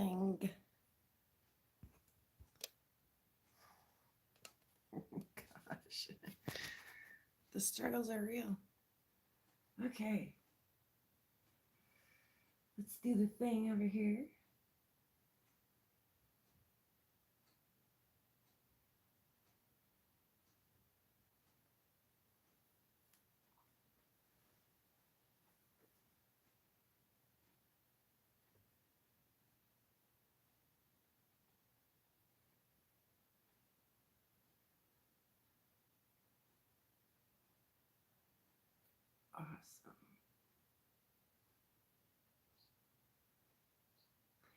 thing. Oh, gosh. The struggles are real. Okay. Let's do the thing over here. Awesome.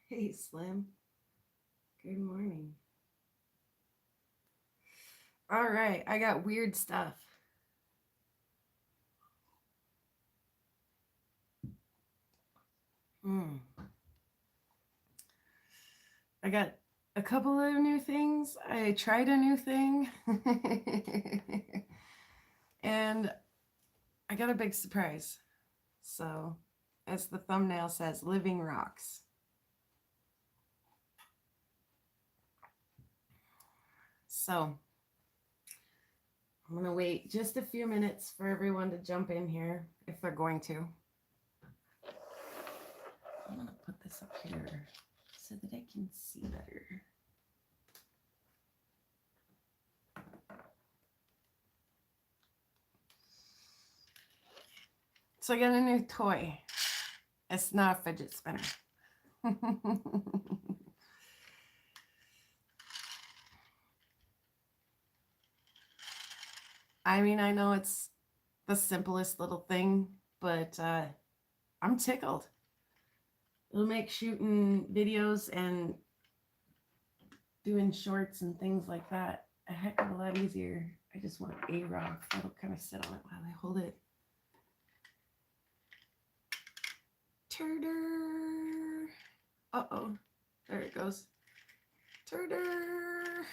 Hey, Slim. Good morning. All right, I got weird stuff. I got a couple of new things. I tried a new thing. And I got a big surprise. So, as the thumbnail says, Living Rocks. So, I'm going to wait just a few minutes for everyone to jump in here, if they're going to. I'm going to put this up here so that I can see better. So I got a new toy. It's not a fidget spinner. I mean, I know it's the simplest little thing, but I'm tickled. It'll make shooting videos and doing shorts and things like that a heck of a lot easier. I just want a rock that'll kind of sit on it while I hold it. Turder. Uh-oh. There it goes. Turder.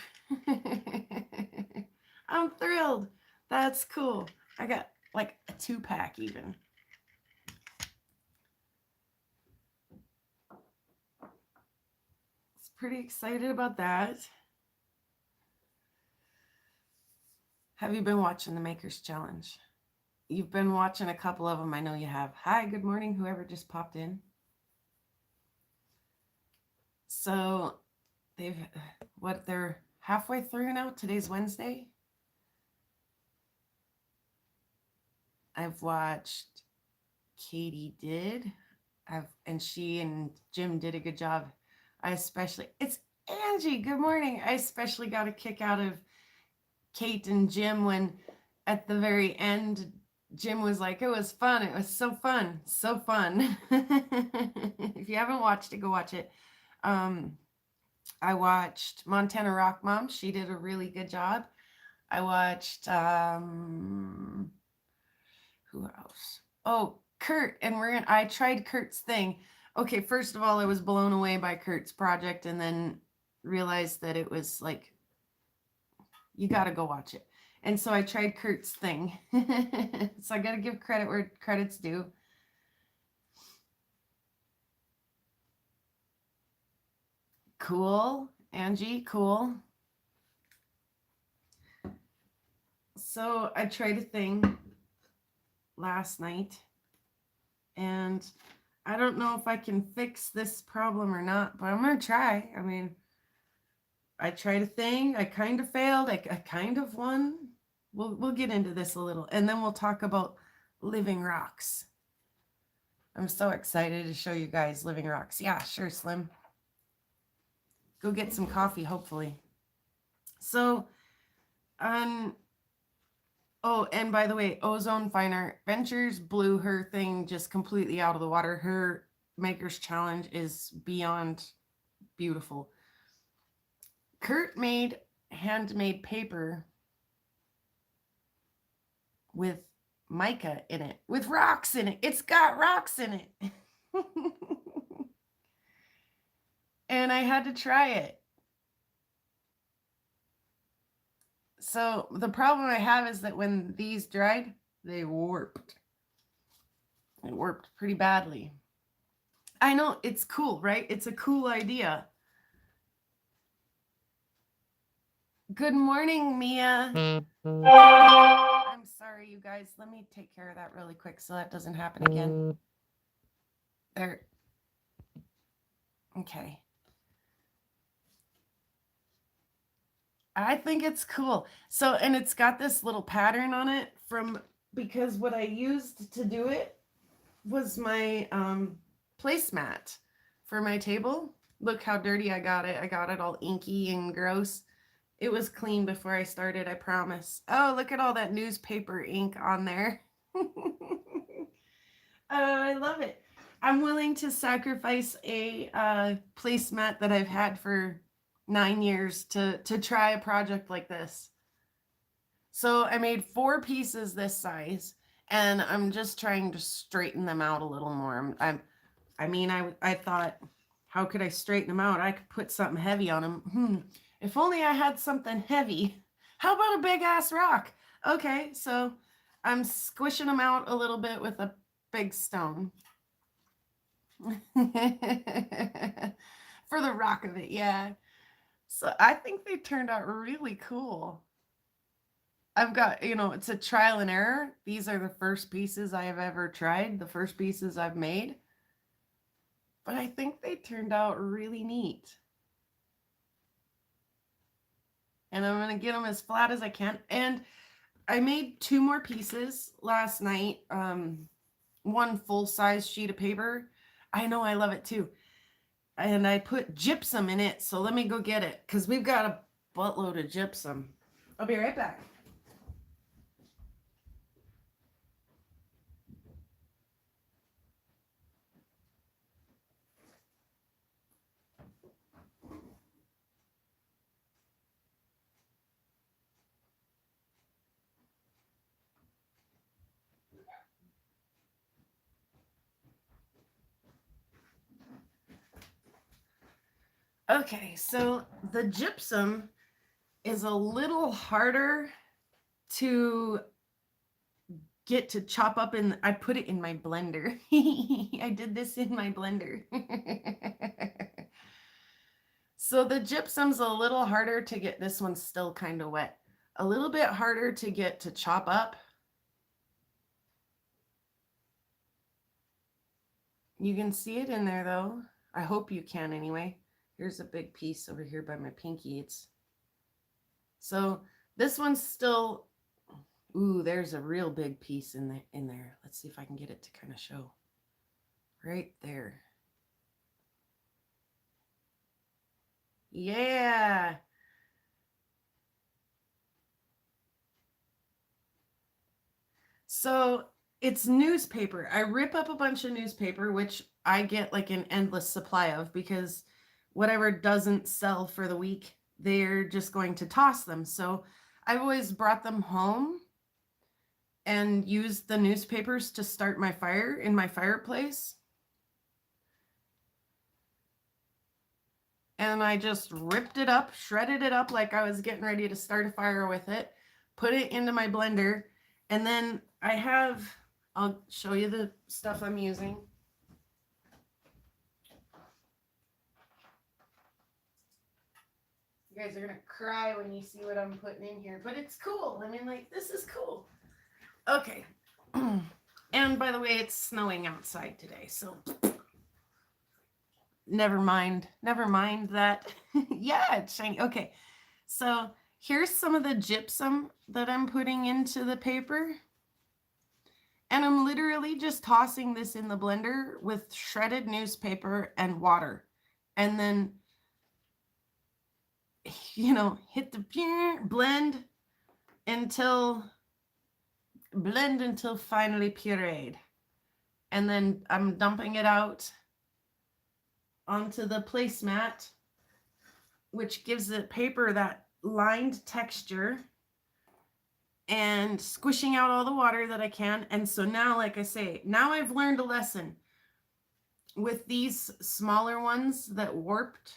I'm thrilled. That's cool. I got like a 2-pack even. Pretty excited about that. Have you been watching the Makers Challenge? You've been watching a couple of them. I know you have. Hi, good morning, whoever just popped in. So they're halfway through now. Today's Wednesday. I've watched Katie did. And she and Jim did a good job. It's Angie. Good morning. I especially got a kick out of Kate and Jim when at the very end, Jim was like, it was fun. It was so fun. So fun. If you haven't watched it, go watch it. I watched Montana Rock Mom. She did a really good job. I watched, who else? Oh, Kurt. And I tried Kurt's thing. Okay, first of all, I was blown away by Kurt's project and then realized that it was like, you got to go watch it. And so I tried Kurt's thing. So I got to give credit where credit's due. Cool, Angie, cool. So I tried a thing last night and I don't know if I can fix this problem or not, but I'm going to try. I mean, I tried a thing. I kind of failed. I kind of won. We'll get into this a little, and then we'll talk about living rocks. I'm so excited to show you guys living rocks. Yeah, sure, Slim. Go get some coffee, hopefully. So, oh, and by the way, Ozone Fine Art Ventures blew her thing just completely out of the water. Her Makers Challenge is beyond beautiful. Kurt made handmade paper with mica in it, with rocks in it. It's got rocks in it. And I had to try it. So the problem I have is that when these dried, they warped. It warped pretty badly. I know, it's cool, right? It's a cool idea. Good morning, Mia. I'm sorry, you guys. Let me take care of that really quick so that doesn't happen again. There. Okay. I think it's cool. So, and it's got this little pattern on it because what I used to do it was my placemat for my table. Look how dirty I got it. I got it all inky and gross. It was clean before I started, I promise. Oh, look at all that newspaper ink on there. Oh, I love it. I'm willing to sacrifice a placemat that I've had for 9 years to try a project like this. So I made 4 pieces this size, and I'm just trying to straighten them out a little more. I thought, how could I straighten them out? I could put something heavy on them. If only I had something heavy. How about a big ass rock? Okay, so I'm squishing them out a little bit with a big stone. For the rock of it, yeah. So I think they turned out really cool. I've got, it's a trial and error. These are the first pieces I have ever tried, the first pieces I've made. But I think they turned out really neat. And I'm going to get them as flat as I can. And I made 2 more pieces last night. One full-size sheet of paper. I know, I love it too. And I put gypsum in it. So let me go get it because we've got a buttload of gypsum. I'll be right back. Okay, so the gypsum is a little harder to get to chop up in. I put it in my blender. I did this in my blender. So the gypsum's a little harder to get. This one's still kind of wet. A little bit harder to get to chop up. You can see it in there though. I hope you can anyway. Here's a big piece over here by my pinky. So this one's still, ooh, there's a real big piece in there. Let's see if I can get it to kind of show. Right there. Yeah. So it's newspaper. I rip up a bunch of newspaper, which I get like an endless supply of because whatever doesn't sell for the week, they're just going to toss them. So I've always brought them home and used the newspapers to start my fire in my fireplace. And I just ripped it up, shredded it up like I was getting ready to start a fire with it, put it into my blender, and then I'll show you the stuff I'm using. You guys are going to cry when you see what I'm putting in here, but it's cool. I mean, like, this is cool. Okay. And by the way, it's snowing outside today, so never mind that. Yeah, it's shiny. Okay, so here's some of the gypsum that I'm putting into the paper. And I'm literally just tossing this in the blender with shredded newspaper and water. And then, hit the blend until finally pureed. And then I'm dumping it out onto the placemat, which gives the paper that lined texture, and squishing out all the water that I can. And so now, like I say, now I've learned a lesson. With these smaller ones that warped,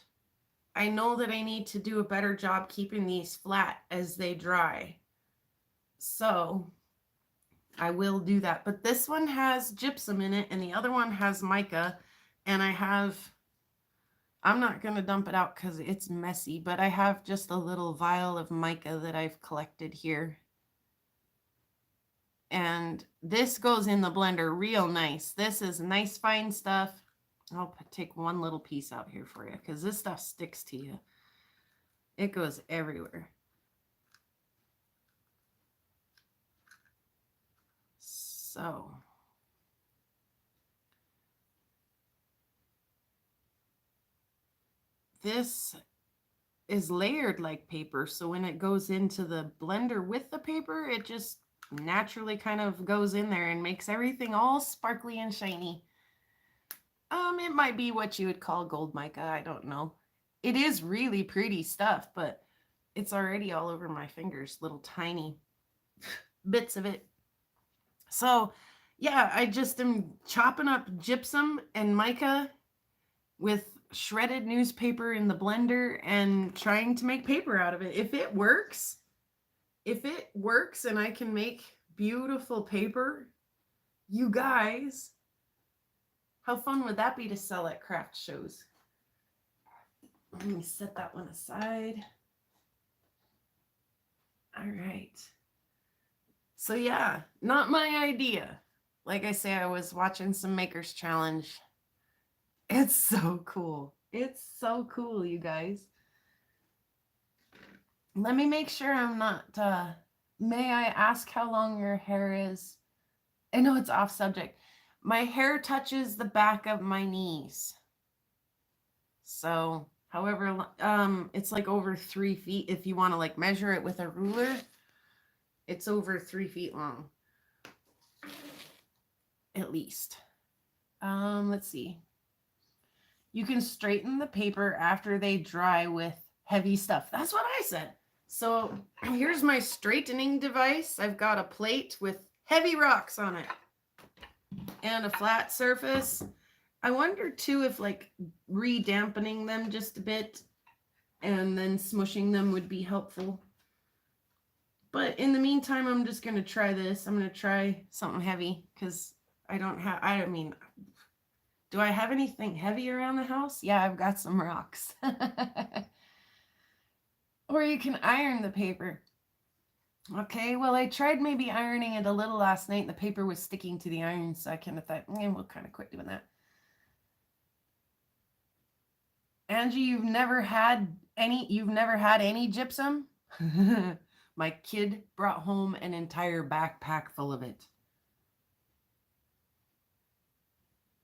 I know that I need to do a better job keeping these flat as they dry. So I will do that. But this one has gypsum in it and the other one has mica. And I'm not going to dump it out because it's messy, but I have just a little vial of mica that I've collected here. And this goes in the blender real nice. This is nice fine stuff. I'll take one little piece out here for you because this stuff sticks to you. It goes everywhere. So this is layered like paper. So when it goes into the blender with the paper, it just naturally kind of goes in there and makes everything all sparkly and shiny. It might be what you would call gold mica. I don't know. It is really pretty stuff, but it's already all over my fingers, little tiny bits of it. So, yeah, I just am chopping up gypsum and mica with shredded newspaper in the blender and trying to make paper out of it. If it works and I can make beautiful paper, you guys, how fun would that be to sell at craft shows? Let me set that one aside. All right. So yeah, not my idea. Like I say, I was watching some Makers Challenge. It's so cool. It's so cool, you guys. Let me make sure I'm not, may I ask how long your hair is? I know it's off subject. My hair touches the back of my knees. So, however, it's like over 3 feet. If you want to like measure it with a ruler, it's over 3 feet long. At least. Let's see. You can straighten the paper after they dry with heavy stuff. That's what I said. So here's my straightening device. I've got a plate with heavy rocks on it and a flat surface. I wonder too if like re-dampening them just a bit and then smushing them would be helpful. But in the meantime, I'm just going to try this. I'm going to try something heavy because I mean, do I have anything heavy around the house? Yeah, I've got some rocks. Or you can iron the paper. Okay, well, I tried maybe ironing it a little last night. And the paper was sticking to the iron, so I kind of thought, we'll kind of quit doing that. Angie, you've never had any gypsum? My kid brought home an entire backpack full of it.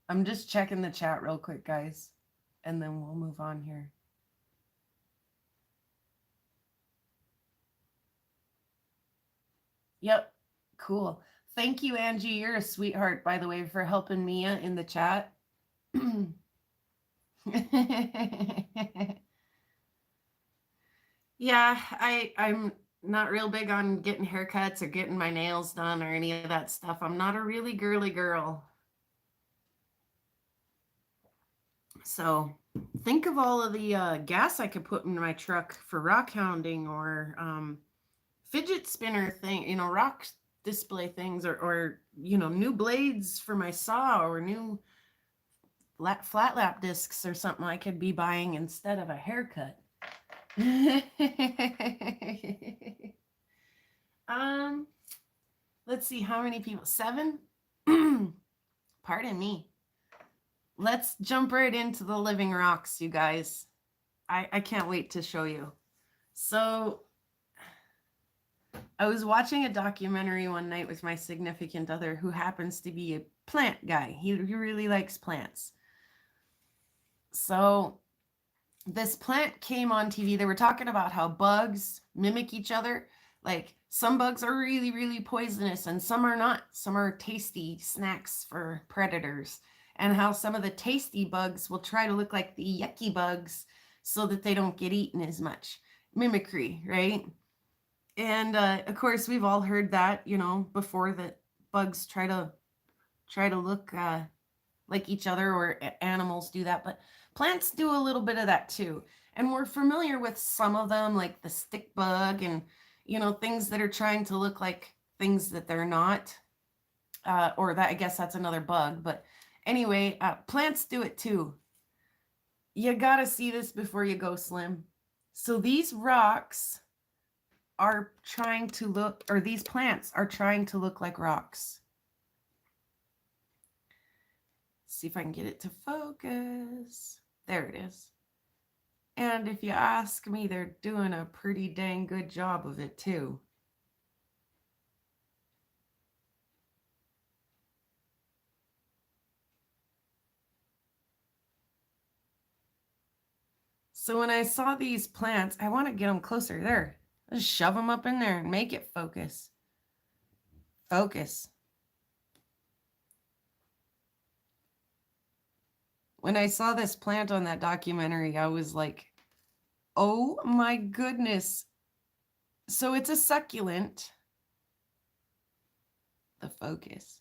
I'm just checking the chat real quick, guys, and then we'll move on here. Yep, cool. Thank you, Angie. You're a sweetheart, by the way, for helping Mia in the chat. Yeah, I'm not real big on getting haircuts or getting my nails done or any of that stuff. I'm not a really girly girl. So think of all of the gas I could put in my truck for rock hounding or fidget spinner thing, rock display things or new blades for my saw or new flat lap discs or something I could be buying instead of a haircut. Let's see how many people. 7. Pardon me. Let's jump right into the living rocks, you guys. I can't wait to show you. So I was watching a documentary one night with my significant other who happens to be a plant guy. He really likes plants. So this plant came on TV. They were talking about how bugs mimic each other. Like some bugs are really, really poisonous and some are not. Some are tasty snacks for predators. And how some of the tasty bugs will try to look like the yucky bugs so that they don't get eaten as much. Mimicry, right? And of course, we've all heard that, before, that bugs try to look like each other, or animals do that. But plants do a little bit of that too. And we're familiar with some of them, like the stick bug and, things that are trying to look like things that they're not. Or that, I guess that's another bug. But Anyway, plants do it too. You gotta see this before you go, Slim. So these rocks are trying to look, or these plants are trying to look like rocks. See if I can get it to focus. There it is. And if you ask me, they're doing a pretty dang good job of it too. So when I saw these plants, I want to get them closer. There. Just shove them up in there and make it focus. Focus. When I saw this plant on that documentary, I was like, oh my goodness. So it's a succulent. The focus.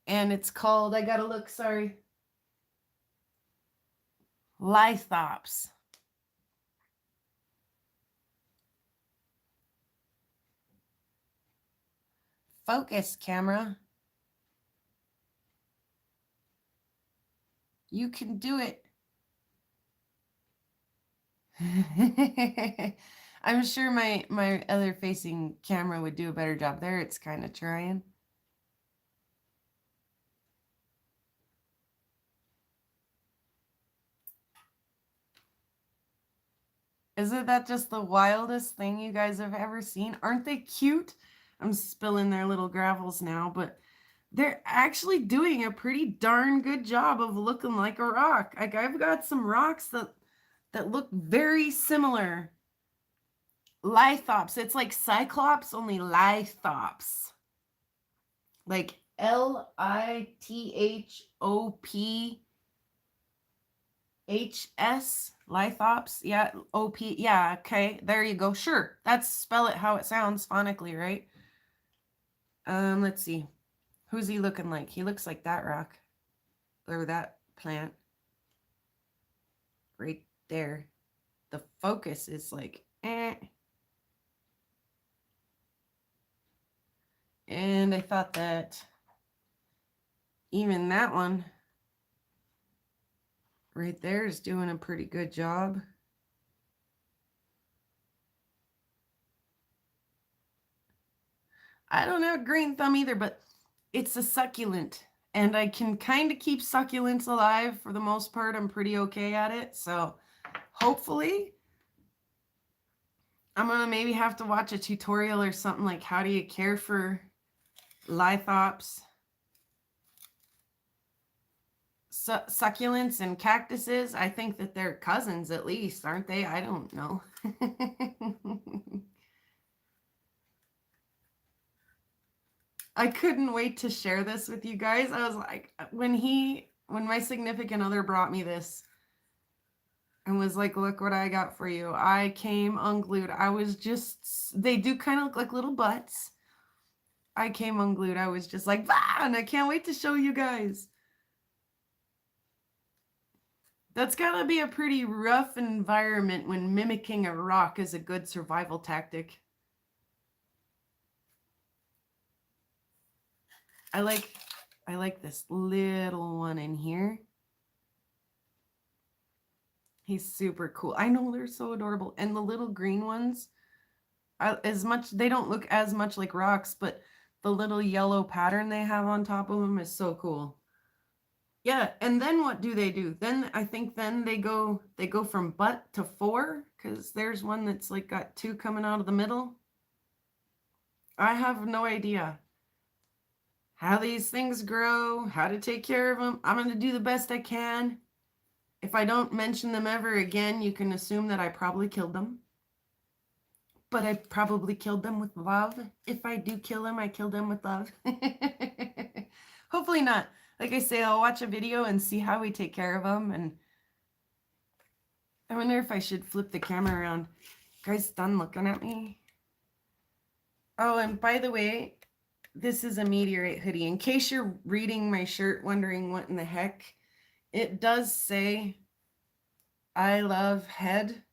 And it's called, I gotta look, sorry. Lithops. Focus, camera. You can do it. I'm sure my other facing camera would do a better job there. It's kind of trying. Isn't that just the wildest thing you guys have ever seen? Aren't they cute? I'm spilling their little gravels now, but they're actually doing a pretty darn good job of looking like a rock. Like I've got some rocks that look very similar. Lithops. It's like Cyclops, only lithops. Like LITHOPHS. Lithops. Yeah, OP. Yeah, okay. There you go. Sure. That's spell it how it sounds phonically, right? Let's see. Who's he looking like? He looks like that rock. Or that plant. Right there. The focus is like, eh. And I thought that even that one right there is doing a pretty good job. I don't have a green thumb either, but it's a succulent. And I can kind of keep succulents alive for the most part. I'm pretty okay at it. So hopefully I'm going to maybe have to watch a tutorial or something like how do you care for lithops, succulents, and cactuses. I think that they're cousins at least, aren't they? I don't know. I couldn't wait to share this with you guys. I was like, when my significant other brought me this and was like, look what I got for you, I came unglued. I was just, they do kind of look like little butts. I came unglued. I was just like, bah, and I can't wait to show you guys. That's gotta be a pretty rough environment when mimicking a rock is a good survival tactic. I like this little one in here. He's super cool. I know, they're so adorable. And the little green ones, as much, they don't look as much like rocks, but the little yellow pattern they have on top of them is so cool. Yeah, and then what do? Then I think then they go from butt to 4, because there's one that's like got 2 coming out of the middle. I have no idea how these things grow, how to take care of them. I'm going to do the best I can. If I don't mention them ever again, you can assume that I probably killed them. But I probably killed them with love. If I do kill them, I killed them with love. Hopefully not. Like I say, I'll watch a video and see how we take care of them. And I wonder if I should flip the camera around. You guys done looking at me? Oh, and by the way, this is a meteorite hoodie. In case you're reading my shirt wondering what in the heck, it does say I love head,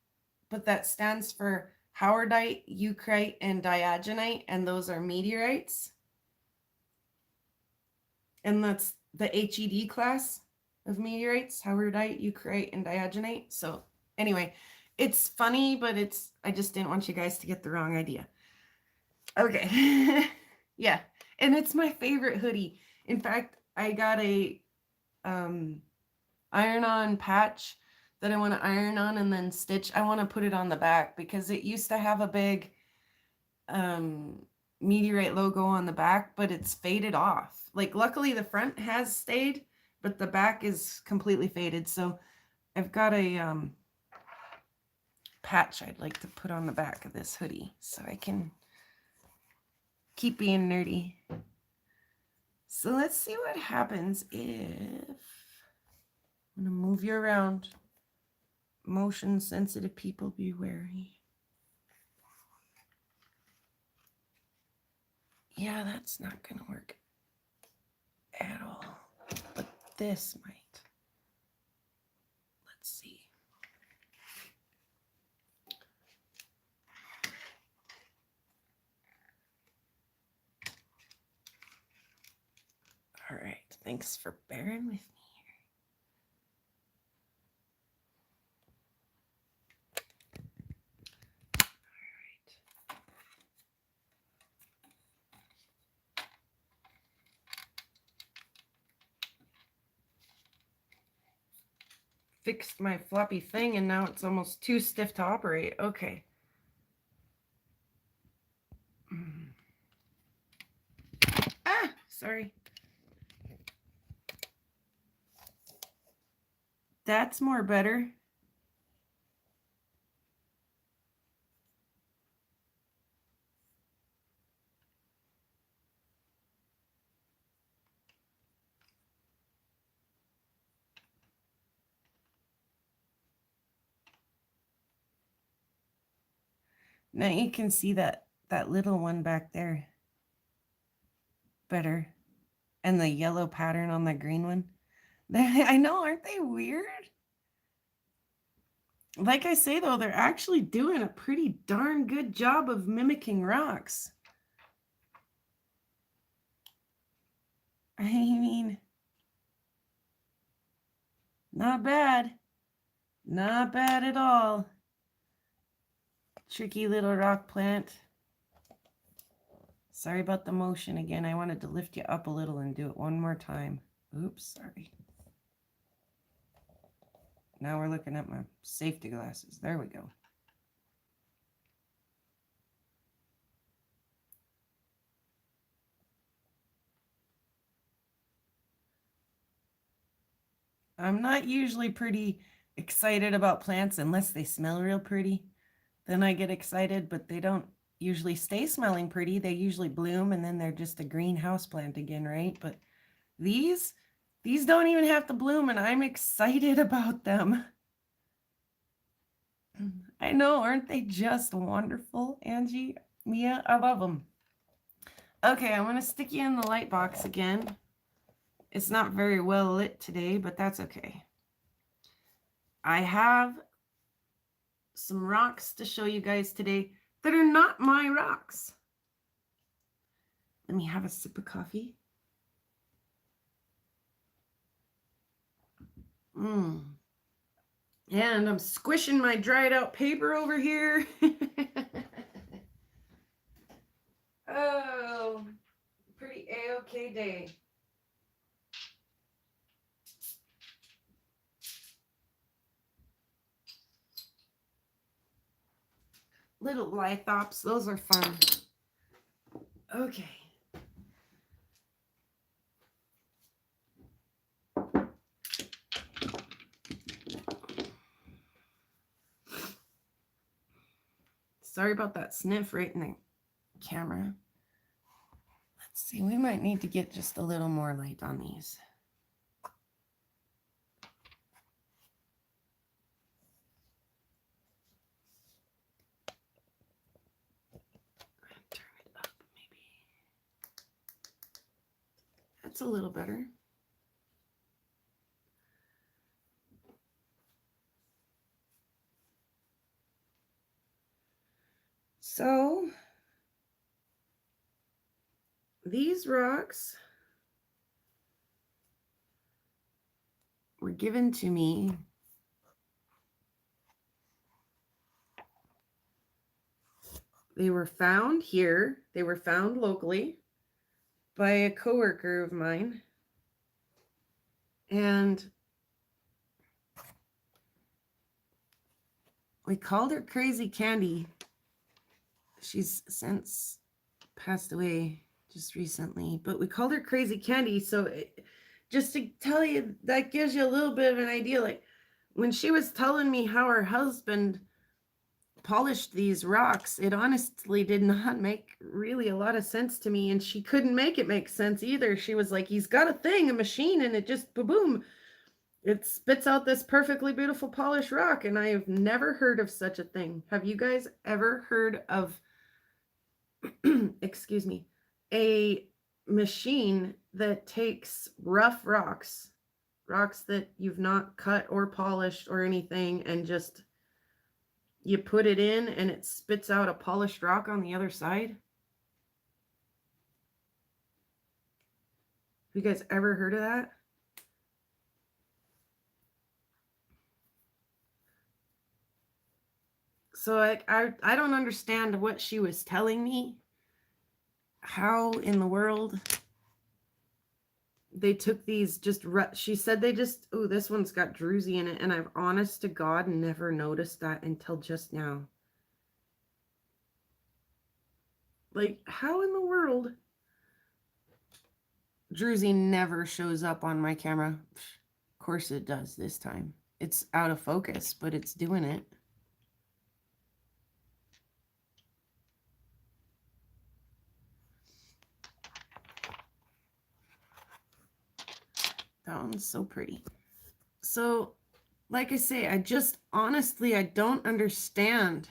but that stands for howardite, eucrite, and diagonite, and those are meteorites. And that's the HED class of meteorites, how rudite, eucrite, and diagonate. So anyway, it's funny, but I just didn't want you guys to get the wrong idea. Okay. Yeah. And it's my favorite hoodie. In fact, I got a iron-on patch that I want to iron on and then stitch. I want to put it on the back because it used to have a big meteorite logo on the back, but it's faded off. Like, luckily the front has stayed, but the back is completely faded. So I've got a patch I'd like to put on the back of this hoodie so I can keep being nerdy. So let's see what happens if I'm going to move you around. Motion sensitive people, be wary. Yeah, that's not going to work at all. But this might. Let's see. All right. Thanks for bearing with me. Fixed my floppy thing and now it's almost too stiff to operate. Okay. Ah, sorry. That's more better. Now you can see that little one back there better. And the yellow pattern on the green one. I know, aren't they weird? Like I say, though, they're actually doing a pretty darn good job of mimicking rocks. I mean, not bad. Not bad at all. Tricky little rock plant. Sorry about the motion again. I wanted to lift you up a little and do it one more time. Oops, sorry. Now we're looking at my safety glasses. There we go. I'm not usually pretty excited about plants unless they smell real pretty. Then I get excited, but they don't usually stay smelling pretty. They usually bloom and then they're just a green house plant again, right? But these don't even have to bloom and I'm excited about them. I know, aren't they just wonderful, Angie? Mia, I love them. Okay, I'm going to stick you in the light box again. It's not very well lit today, but that's okay. I have some rocks to show you guys today that are not my rocks. Let me have a sip of coffee. And I'm squishing my dried out paper over here. Oh, pretty A-okay day. Little lithops, those are fun. Okay. Sorry about that sniff right in the camera. Let's see, we might need to get just a little more light on these. Turn it up, maybe. That's a little better. So these rocks were given to me they were found here. They were found locally by a coworker of mine. And we called her Crazy Candy. She's since passed away just recently, but we called her Crazy Candy. So just to tell you, that gives you a little bit of an idea. Like when she was telling me how her husband polished these rocks, it honestly did not make really a lot of sense to me, and she couldn't make it make sense either. She was like, he's got a machine, and it just boom, it spits out this perfectly beautiful polished rock. And I have never heard of such a thing. Have you guys ever heard of excuse me, a machine that takes rough rocks that you've not cut or polished or anything, and just you put it in and it spits out a polished rock on the other side? You guys ever heard of that? So I don't understand what she was telling me. How in the world they took these she said they just, oh, this one's got druzy in it, and I've honest to God never noticed that until just now. Like, how in the world? Druzy never shows up on my camera. Of course it does this time. It's out of focus, but it's doing it. That one's so pretty. So, like I say, I don't understand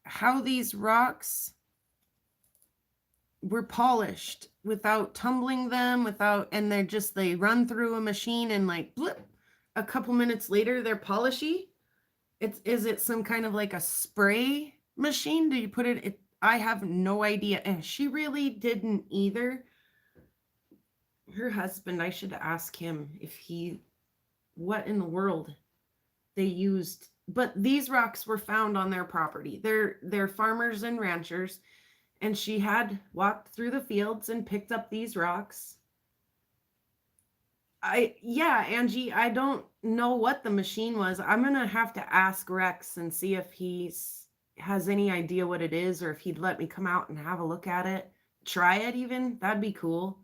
how these rocks were polished without tumbling them, and they run through a machine, and like blip, a couple minutes later they're polishy. Is it some kind of like a spray machine? Do you put it? I have no idea, and she really didn't either. Her husband, I should ask him what in the world they used. But these rocks were found on their property. They're farmers and ranchers, and she had walked through the fields and picked up these rocks. Angie, I don't know what the machine was. I'm gonna have to ask Rex and see if he has any idea what it is, or if he'd let me come out and have a look at it, try it even. That'd be cool.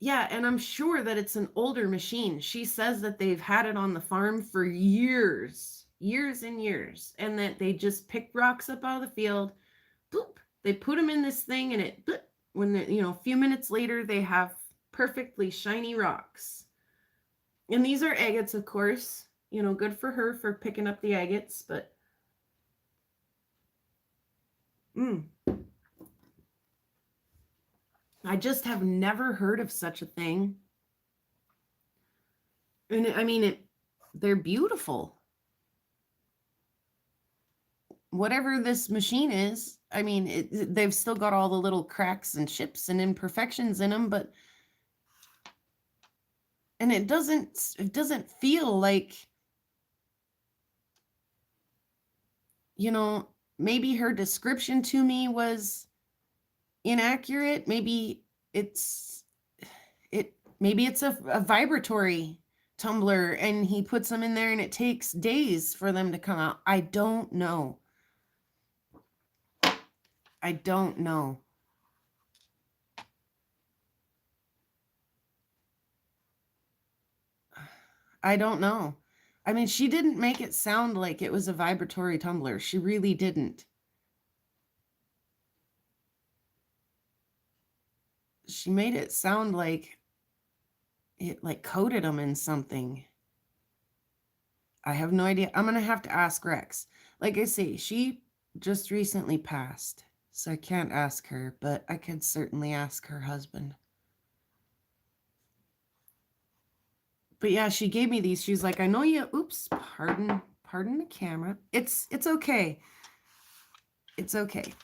Yeah, and I'm sure that it's an older machine. She says that they've had it on the farm for years and years, and that they just pick rocks up out of the field, boop, they put them in this thing, and it, boop, when a few minutes later, they have perfectly shiny rocks. And these are agates, of course. Good for her for picking up the agates, but I just have never heard of such a thing. And I mean, they're beautiful. Whatever this machine is, I mean, they've still got all the little cracks and chips and imperfections in them, and it doesn't feel like, maybe her description to me was inaccurate. Maybe it's a vibratory tumbler, and he puts them in there and it takes days for them to come out. I don't know. I don't know. I mean, she didn't make it sound like it was a vibratory tumbler. She really didn't. She made it sound like it like coated them in something. I have no idea. I'm going to have to ask Rex. Like I say, she just recently passed, so I can't ask her, but I could certainly ask her husband. But yeah, she gave me these. She's like, I know you, oops, pardon the camera. It's okay. It's okay.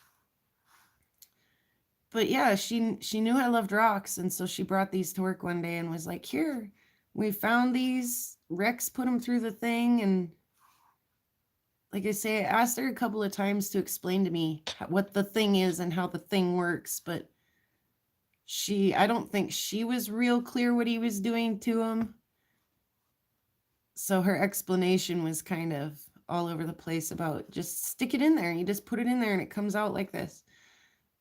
But yeah, she knew I loved rocks, and so she brought these to work one day and was like, "Here, we found these. Rex put them through the thing." And like I say, I asked her a couple of times to explain to me what the thing is and how the thing works, but I don't think she was real clear what he was doing to him. So her explanation was kind of all over the place about just stick it in there. You just put it in there and it comes out like this.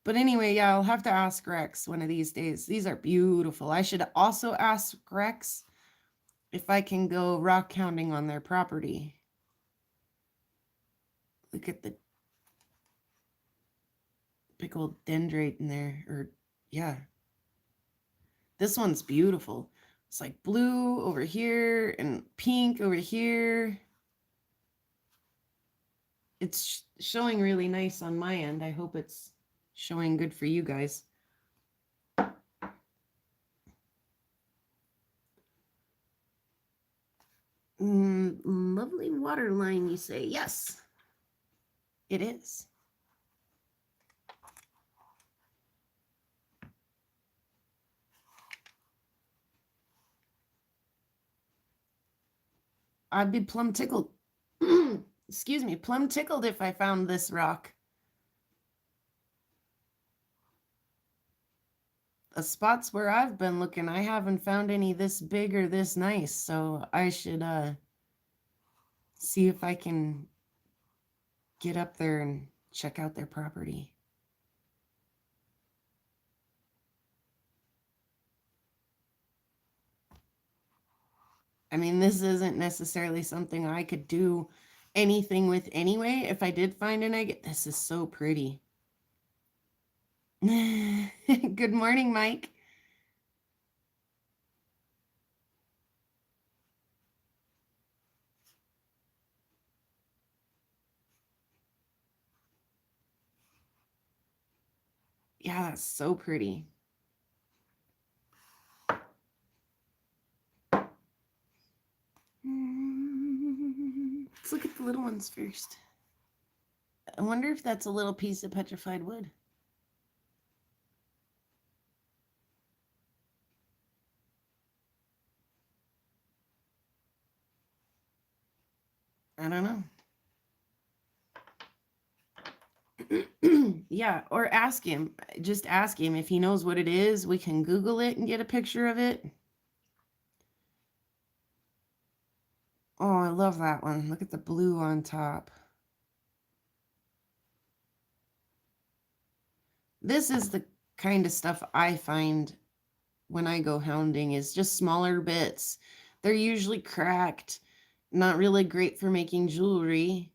But anyway, yeah, I'll have to ask Rex one of these days. These are beautiful. I should also ask Rex if I can go rock hounding on their property. Look at the big old dendrite in there. Or, yeah. This one's beautiful. It's like blue over here and pink over here. It's showing really nice on my end. I hope it's showing good for you guys. Lovely water line, you say? Yes, it is. I'd be plumb tickled. Excuse me, plumb tickled if I found this rock. The spots where I've been looking, I haven't found any this big or this nice, so I should see if I can get up there and check out their property. I mean, this isn't necessarily something I could do anything with anyway. If I did find an agate, this is so pretty. Good morning, Mike. Yeah, that's so pretty. Let's look at the little ones first. I wonder if that's a little piece of petrified wood. I don't know. Yeah, or ask him. Just ask him if he knows what it is. We can Google it and get a picture of it. Oh, I love that one. Look at the blue on top. This is the kind of stuff I find when I go hounding, is just smaller bits. They're usually cracked, not really great for making jewelry.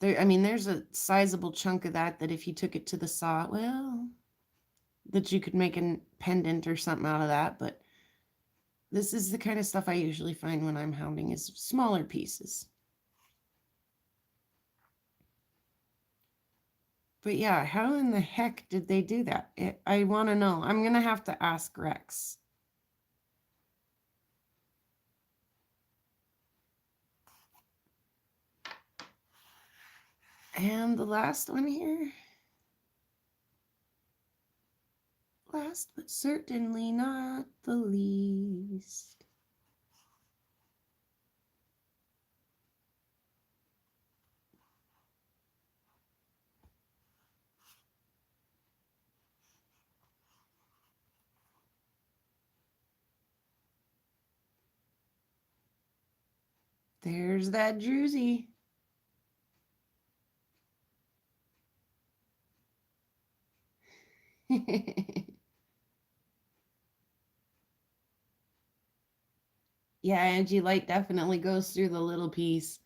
I mean, there's a sizable chunk of that if you took it to the saw, well, that you could make a pendant or something out of that. But this is the kind of stuff I usually find when I'm hounding, is smaller pieces. But yeah, how in the heck did they do that? I want to know. I'm going to have to ask Rex. And the last one here. Last but certainly not the least. There's that druzy. Yeah, Angie light definitely goes through the little piece.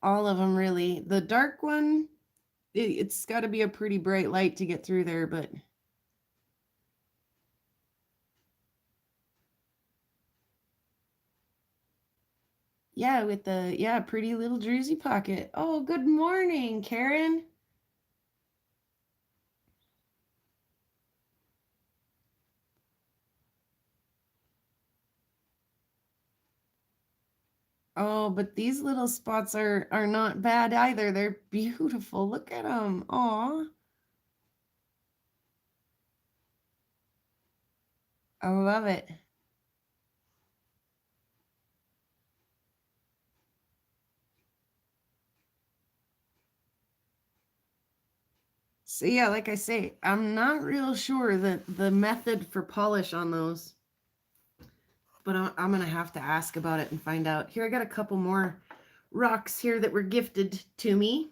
All of them, really. The dark one, it's got to be a pretty bright light to get through there, but yeah, with the pretty little druzy pocket. Oh, good morning, Karen. Oh, but these little spots are not bad either. They're beautiful. Look at them. Aw. I love it. So yeah, like I say, I'm not real sure that the method for polish on those, but I'm gonna have to ask about it and find out. Here, I got a couple more rocks here that were gifted to me.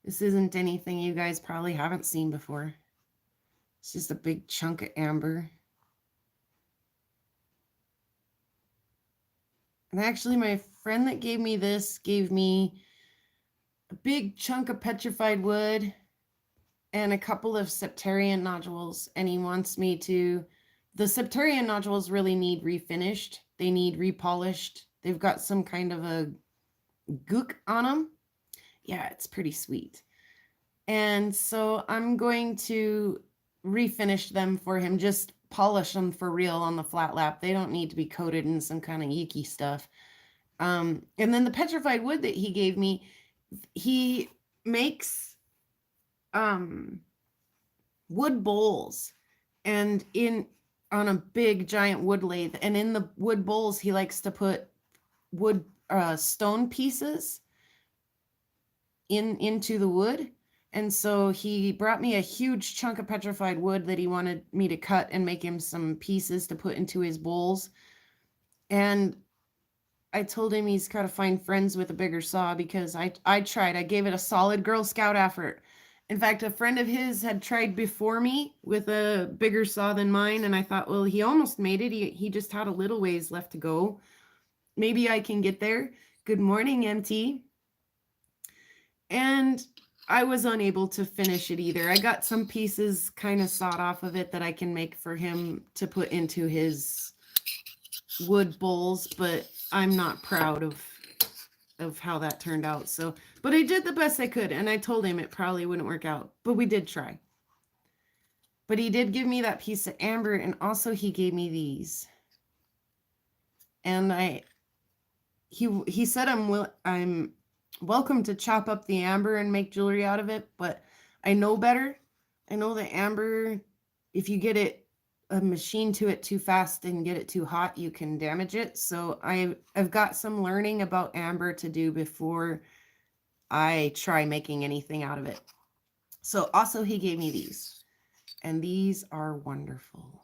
This isn't anything you guys probably haven't seen before. It's just a big chunk of amber. And actually, my friend that gave me this gave me a big chunk of petrified wood and a couple of septarian nodules. And he wants me to. The septarian nodules really need refinished, they need repolished. They've got some kind of a gook on them. Yeah, it's pretty sweet. And so I'm going to refinish them for him, just polish them for real on the flat lap. They don't need to be coated in some kind of yucky stuff. And then the petrified wood that he gave me, he makes wood bowls and in on a big giant wood lathe, and in the wood bowls he likes to put wood stone pieces into the wood. And so he brought me a huge chunk of petrified wood that he wanted me to cut and make him some pieces to put into his bowls. And I told him he's got to find friends with a bigger saw, because I tried. I gave it a solid Girl Scout effort. In fact, a friend of his had tried before me with a bigger saw than mine, and I thought, well, he almost made it. He just had a little ways left to go. Maybe I can get there. Good morning, MT. And I was unable to finish it either. I got some pieces kind of sawed off of it that I can make for him to put into his wood bowls, but I'm not proud of how that turned out. So, but I did the best I could, and I told him it probably wouldn't work out, but we did try. But he did give me that piece of amber, and also he gave me these. And he said I'm welcome to chop up the amber and make jewelry out of it, but I know better. I know that amber, if you get a machine to it too fast and get it too hot, you can damage it. So I've got some learning about amber to do before I try making anything out of it. So also he gave me these, and these are wonderful.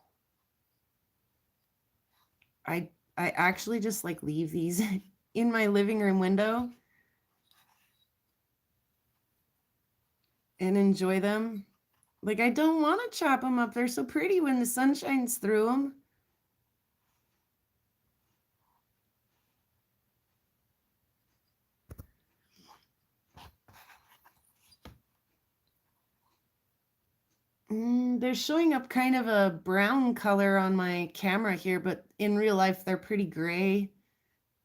I actually just like leave these in my living room window and enjoy them. Like, I don't want to chop them up. They're so pretty when the sun shines through them. They're showing up kind of a brown color on my camera here, but in real life they're pretty gray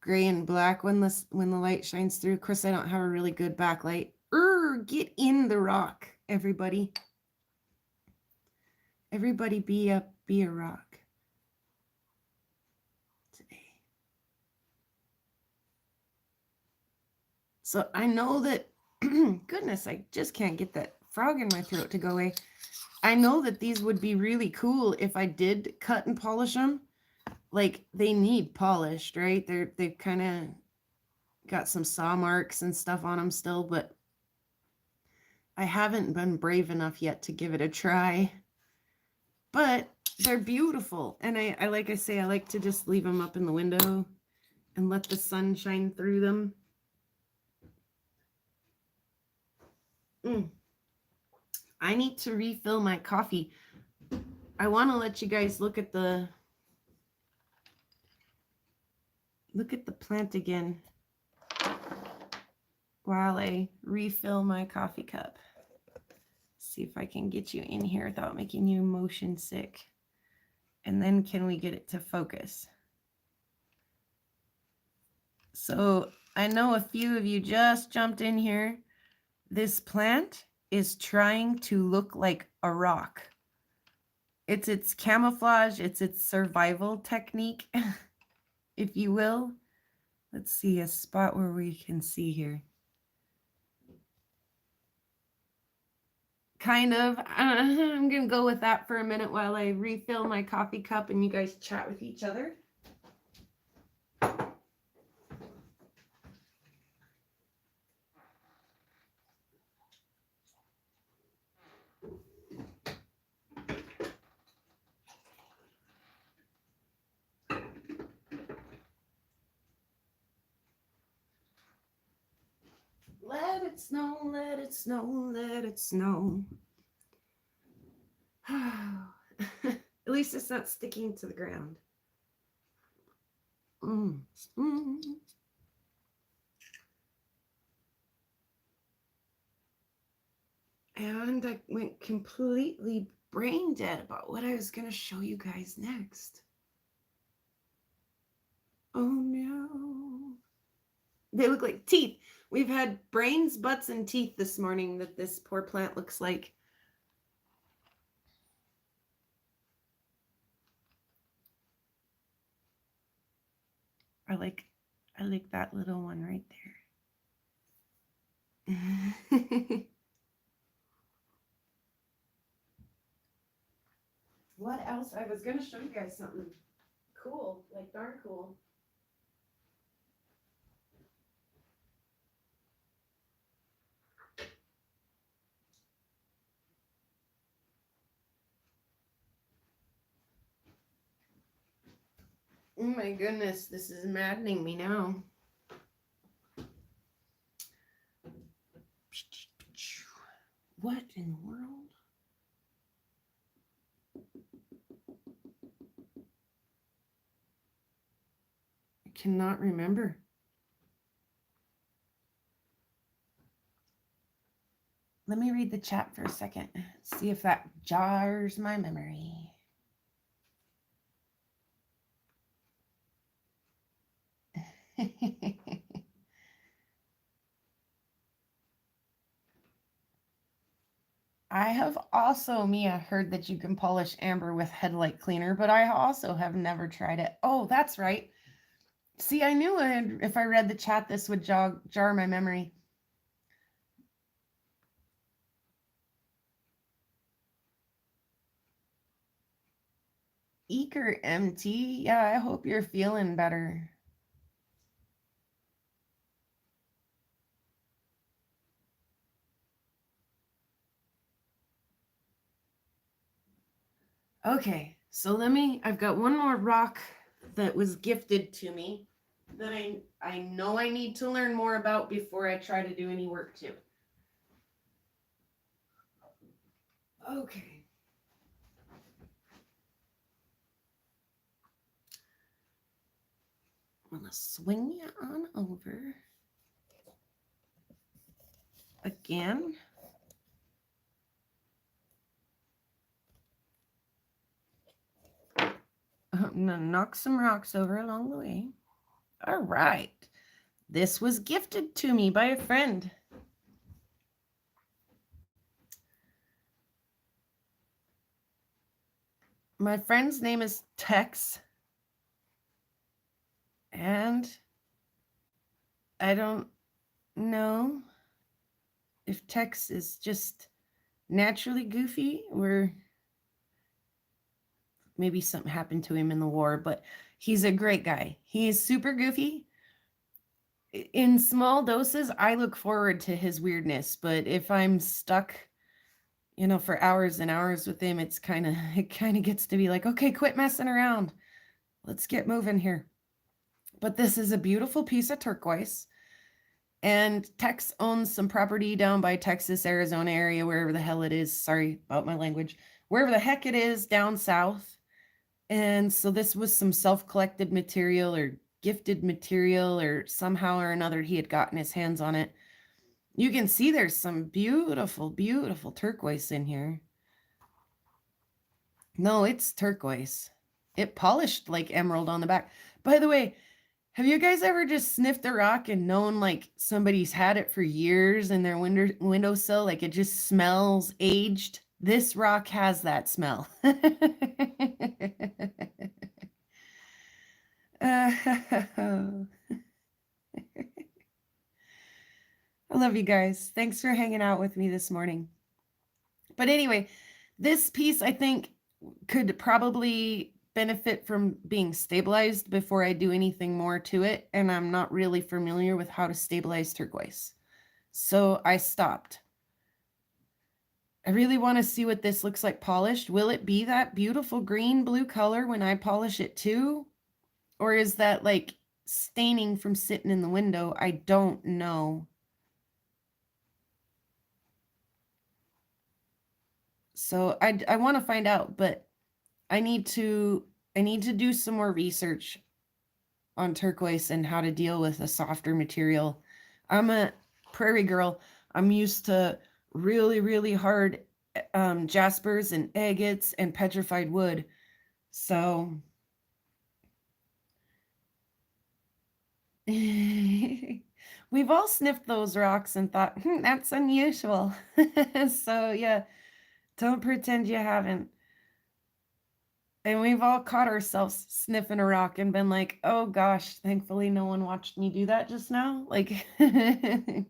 and black when the light shines through. Of course, I don't have a really good backlight. Get in the rock, everybody. Everybody be a rock today. So I know that, goodness, I just can't get that frog in my throat to go away. I know that these would be really cool if I did cut and polish them. Like, they need polished, right? They've kind of got some saw marks and stuff on them still, but I haven't been brave enough yet to give it a try. But they're beautiful. And I like I say, I like to just leave them up in the window and let the sun shine through them. I need to refill my coffee. I want to let you guys look at the plant again while I refill my coffee cup. See if I can get you in here without making you motion sick. And then can we get it to focus? So I know a few of you just jumped in here. This plant is trying to look like a rock. It's its camouflage, it's its survival technique, if you will. Let's see a spot where we can see here. Kind of. I'm going to go with that for a minute while I refill my coffee cup and you guys chat with each other. Let it snow, let it snow, let it snow. At least it's not sticking to the ground. And I went completely brain dead about what I was going to show you guys next. Oh no. They look like teeth. We've had brains, butts, and teeth this morning that this poor plant looks like. I like that little one right there. What else? I was going to show you guys something cool, like darn cool. Oh my goodness, this is maddening me now. What in the world? I cannot remember. Let me read the chat for a second. See if that jars my memory. I have also, Mia, heard that you can polish amber with headlight cleaner, but I also have never tried it. Oh, that's right. See, I knew if I read the chat, this would jar my memory. Eaker MT, yeah, I hope you're feeling better. Okay, so I've got one more rock that was gifted to me that I know I need to learn more about before I try to do any work to. Okay. I'm gonna swing you on over again. I'm gonna knock some rocks over along the way. All right. This was gifted to me by a friend. My friend's name is Tex. And I don't know if Tex is just naturally goofy or maybe something happened to him in the war, but he's a great guy. He is super goofy. In small doses, I look forward to his weirdness, but if I'm stuck, for hours and hours with him, it kind of gets to be like, okay, quit messing around. Let's get moving here. But this is a beautiful piece of turquoise. And Tex owns some property down by Texas, Arizona area, wherever the hell it is. Sorry about my language. Wherever the heck it is down south. And so this was some self-collected material or gifted material or somehow or another he had gotten his hands on it. You can see there's some beautiful, beautiful turquoise in here. No, it's turquoise. It polished like emerald on the back. By the way, have you guys ever just sniffed a rock and known like somebody's had it for years in their windowsill? Like it just smells aged. This rock has that smell. I love you guys. Thanks for hanging out with me this morning. But anyway, this piece I think could probably benefit from being stabilized before I do anything more to it. And I'm not really familiar with how to stabilize turquoise. So I stopped. I really want to see what this looks like polished. Will it be that beautiful green blue color when I polish it too? Or is that like staining from sitting in the window? I don't know. So I want to find out, but I need to do some more research on turquoise and how to deal with a softer material. I'm a prairie girl. I'm used to really, really hard jaspers and agates and petrified wood. So we've all sniffed those rocks and thought, that's unusual. So yeah, don't pretend you haven't. And we've all caught ourselves sniffing a rock and been like, oh gosh, thankfully no one watched me do that just now. Like, the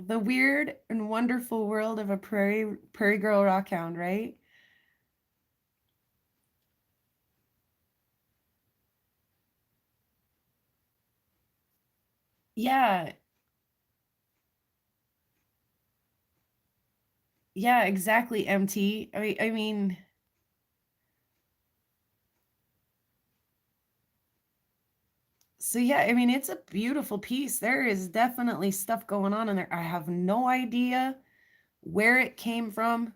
weird and wonderful world of a prairie girl rockhound, right? Yeah, yeah, exactly, MT. I mean, so yeah, I mean, it's a beautiful piece. There is definitely stuff going on in there. I have no idea where it came from.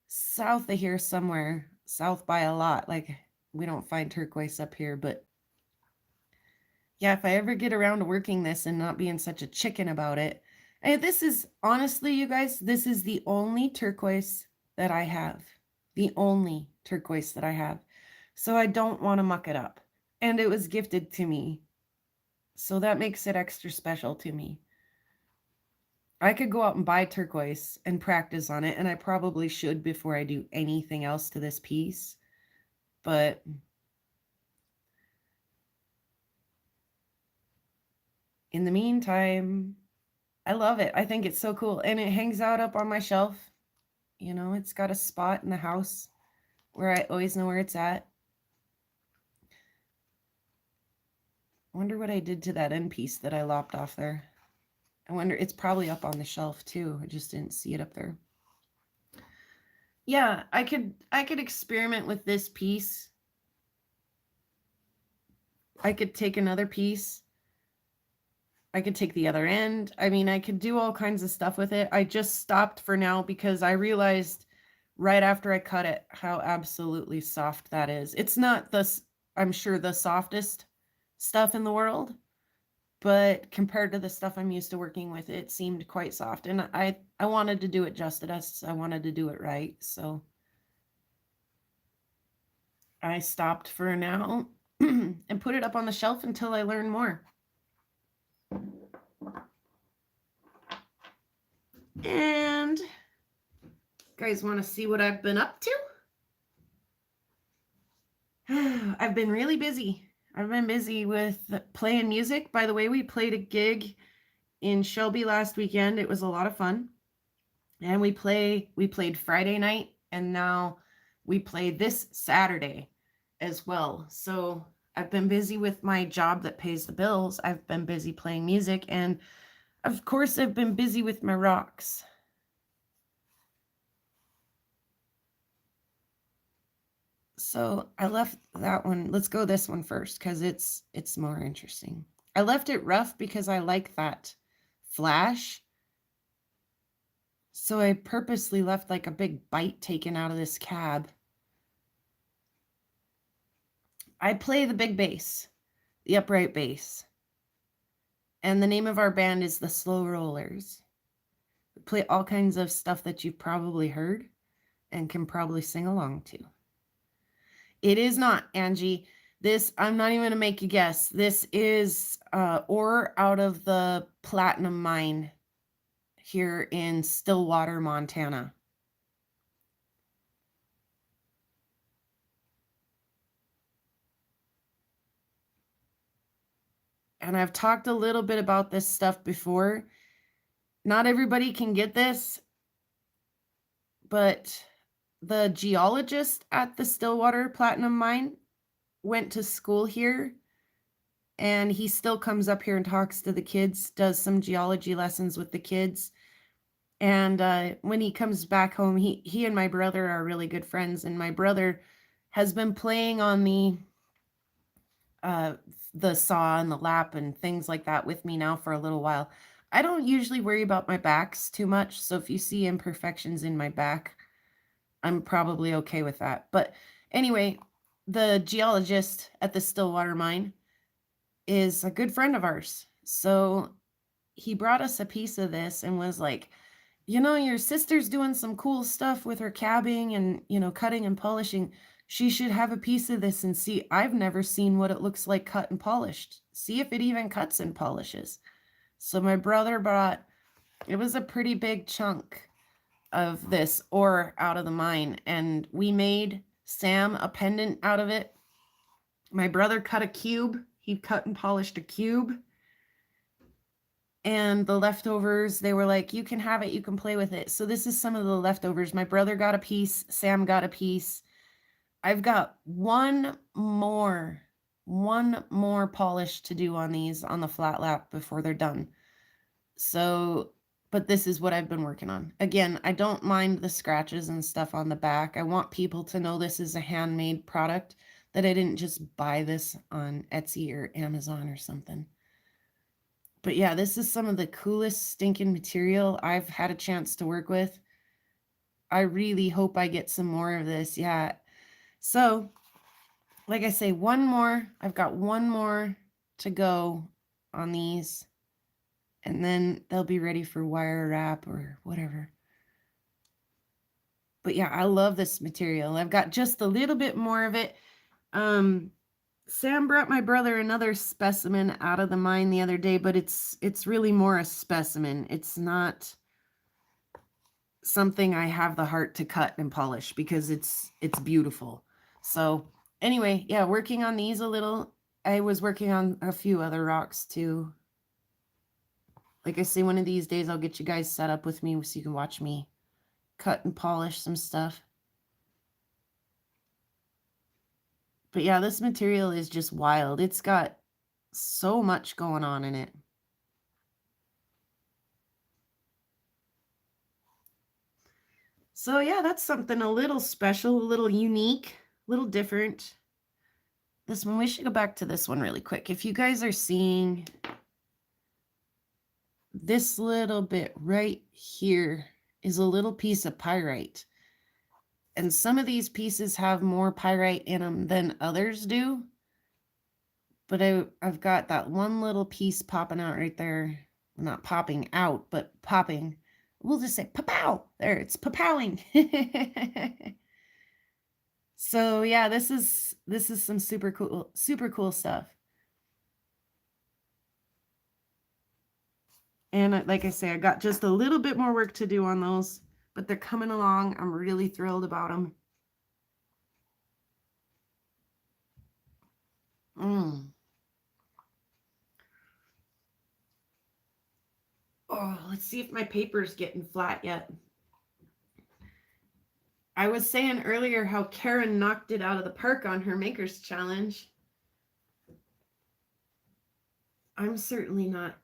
South of here somewhere, south by a lot. Like, we don't find turquoise up here, but yeah, if I ever get around to working this and not being such a chicken about it. And this is honestly, you guys, this is the only turquoise that I have. The only turquoise that I have. So I don't want to muck it up. And it was gifted to me. So that makes it extra special to me. I could go out and buy turquoise and practice on it, and I probably should before I do anything else to this piece. But in the meantime, I love it. I think it's so cool. And it hangs out up on my shelf. You know, it's got a spot in the house where I always know where it's at. I wonder what I did to that end piece that I lopped off there. I wonder, it's probably up on the shelf too. I just didn't see it up there. Yeah, I could experiment with this piece. I could take another piece. I could take the other end. I mean, I could do all kinds of stuff with it. I just stopped for now because I realized right after I cut it how absolutely soft that is. It's not I'm sure the softest stuff in the world, but compared to the stuff I'm used to working with, it seemed quite soft. And I wanted to do it justice. I wanted to do it right. So I stopped for now and put it up on the shelf until I learn more. And guys want to see what I've been up to? I've been really busy. I've been busy with playing music. By the way, we played a gig in Shelby last weekend. It was a lot of fun. And we played Friday night, and now we play this Saturday as well. So I've been busy with my job that pays the bills. I've been busy playing music, and of course I've been busy with my rocks. So I left that one. Let's go this one first because it's more interesting. I left it rough because I like that flash. So I purposely left like a big bite taken out of this cab. I play the big bass, the upright bass. And the name of our band is the Slow Rollers. We play all kinds of stuff that you've probably heard and can probably sing along to. It is not, Angie. This, I'm not even going to make you guess. This is ore out of the platinum mine here in Stillwater, Montana. And I've talked a little bit about this stuff before. Not everybody can get this. but the geologist at the Stillwater Platinum Mine went to school here, and he still comes up here and talks to the kids, does some geology lessons with the kids. And when he comes back home, he and my brother are really good friends, and my brother has been playing on the saw and the lap and things like that with me now for a little while. I don't usually worry about my backs too much, so if you see imperfections in my back, I'm probably okay with that. But anyway, the geologist at the Stillwater mine is a good friend of ours. So he brought us a piece of this and was like, you know, your sister's doing some cool stuff with her cabbing and, you know, cutting and polishing. She should have a piece of this and see. I've never seen what it looks like cut and polished. See if it even cuts and polishes. So my brother brought, it was a pretty big chunk of this ore out of the mine, and we made Sam a pendant out of it. My brother cut a cube. He cut and polished a cube. And the leftovers, they were like, you can have it, you can play with it. So this is some of the leftovers. My brother got a piece, Sam got a piece. I've got one more polish to do on these on the flat lap before they're done. So, but this is what I've been working on. Again, I don't mind the scratches and stuff on the back. I want people to know this is a handmade product, that I didn't just buy this on Etsy or Amazon or something. But yeah, this is some of the coolest stinking material I've had a chance to work with. I really hope I get some more of this. Yeah. So, like I say, one more. I've got one more to go on these. And then they'll be ready for wire wrap or whatever. But yeah, I love this material. I've got just a little bit more of it. Sam brought my brother another specimen out of the mine the other day, but it's really more a specimen. It's not something I have the heart to cut and polish because it's beautiful. So anyway, yeah, working on these a little. I was working on a few other rocks too. Like I say, one of these days I'll get you guys set up with me so you can watch me cut and polish some stuff. But yeah, this material is just wild. It's got so much going on in it. So yeah, that's something a little special, a little unique, a little different. This one, we should go back to this one really quick. If you guys are seeing this little bit right here is a little piece of pyrite. And some of these pieces have more pyrite in them than others do. But I've got that one little piece popping out right there. Not popping out, but popping. We'll just say pow. There, it's powing. So yeah, this is some super cool stuff. And like I say, I got just a little bit more work to do on those, but they're coming along. I'm really thrilled about them. Oh, let's see if my paper's getting flat yet. I was saying earlier how Karen knocked it out of the park on her Makers Challenge. I'm certainly not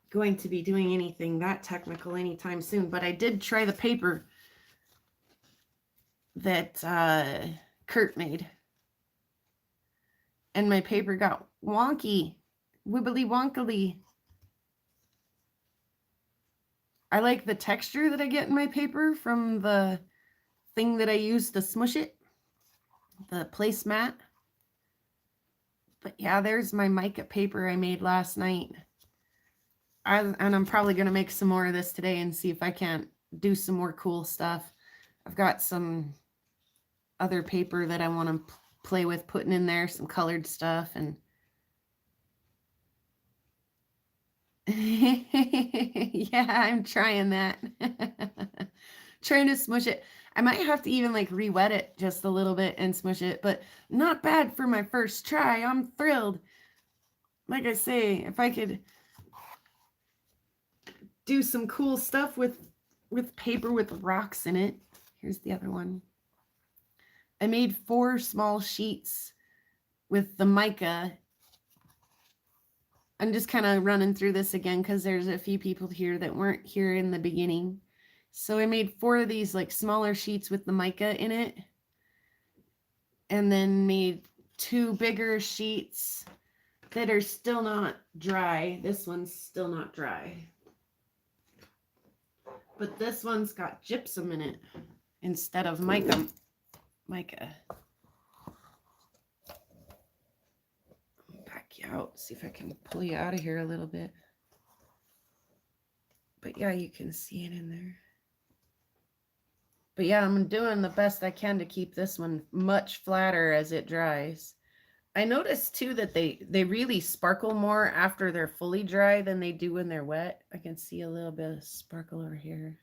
going to be doing anything that technical anytime soon, but I did try the paper that Kurt made. And my paper got wonky, wibbly wonkily. I like the texture that I get in my paper from the thing that I use to smush it, the placemat. But yeah, there's my mica paper I made last night. And I'm probably going to make some more of this today and see if I can't do some more cool stuff. I've got some other paper that I want to play with putting in there, some colored stuff. And yeah, I'm trying that. Trying to smush it. I might have to even like re-wet it just a little bit and smush it, but not bad for my first try. I'm thrilled. Like I say, if I could do some cool stuff with with paper with rocks in it. Here's the other one. I made 4 small sheets with the mica. I'm just kind of running through this again because there's a few people here that weren't here in the beginning. So I made 4 of these like smaller sheets with the mica in it, and then made 2 bigger sheets that are still not dry. This one's still not dry, but this one's got gypsum in it instead of mica. Back you out, see if I can pull you out of here a little bit. But yeah, you can see it in there. But yeah, I'm doing the best I can to keep this one much flatter as it dries. I noticed too that they really sparkle more after they're fully dry than they do when they're wet. I can see a little bit of sparkle over here.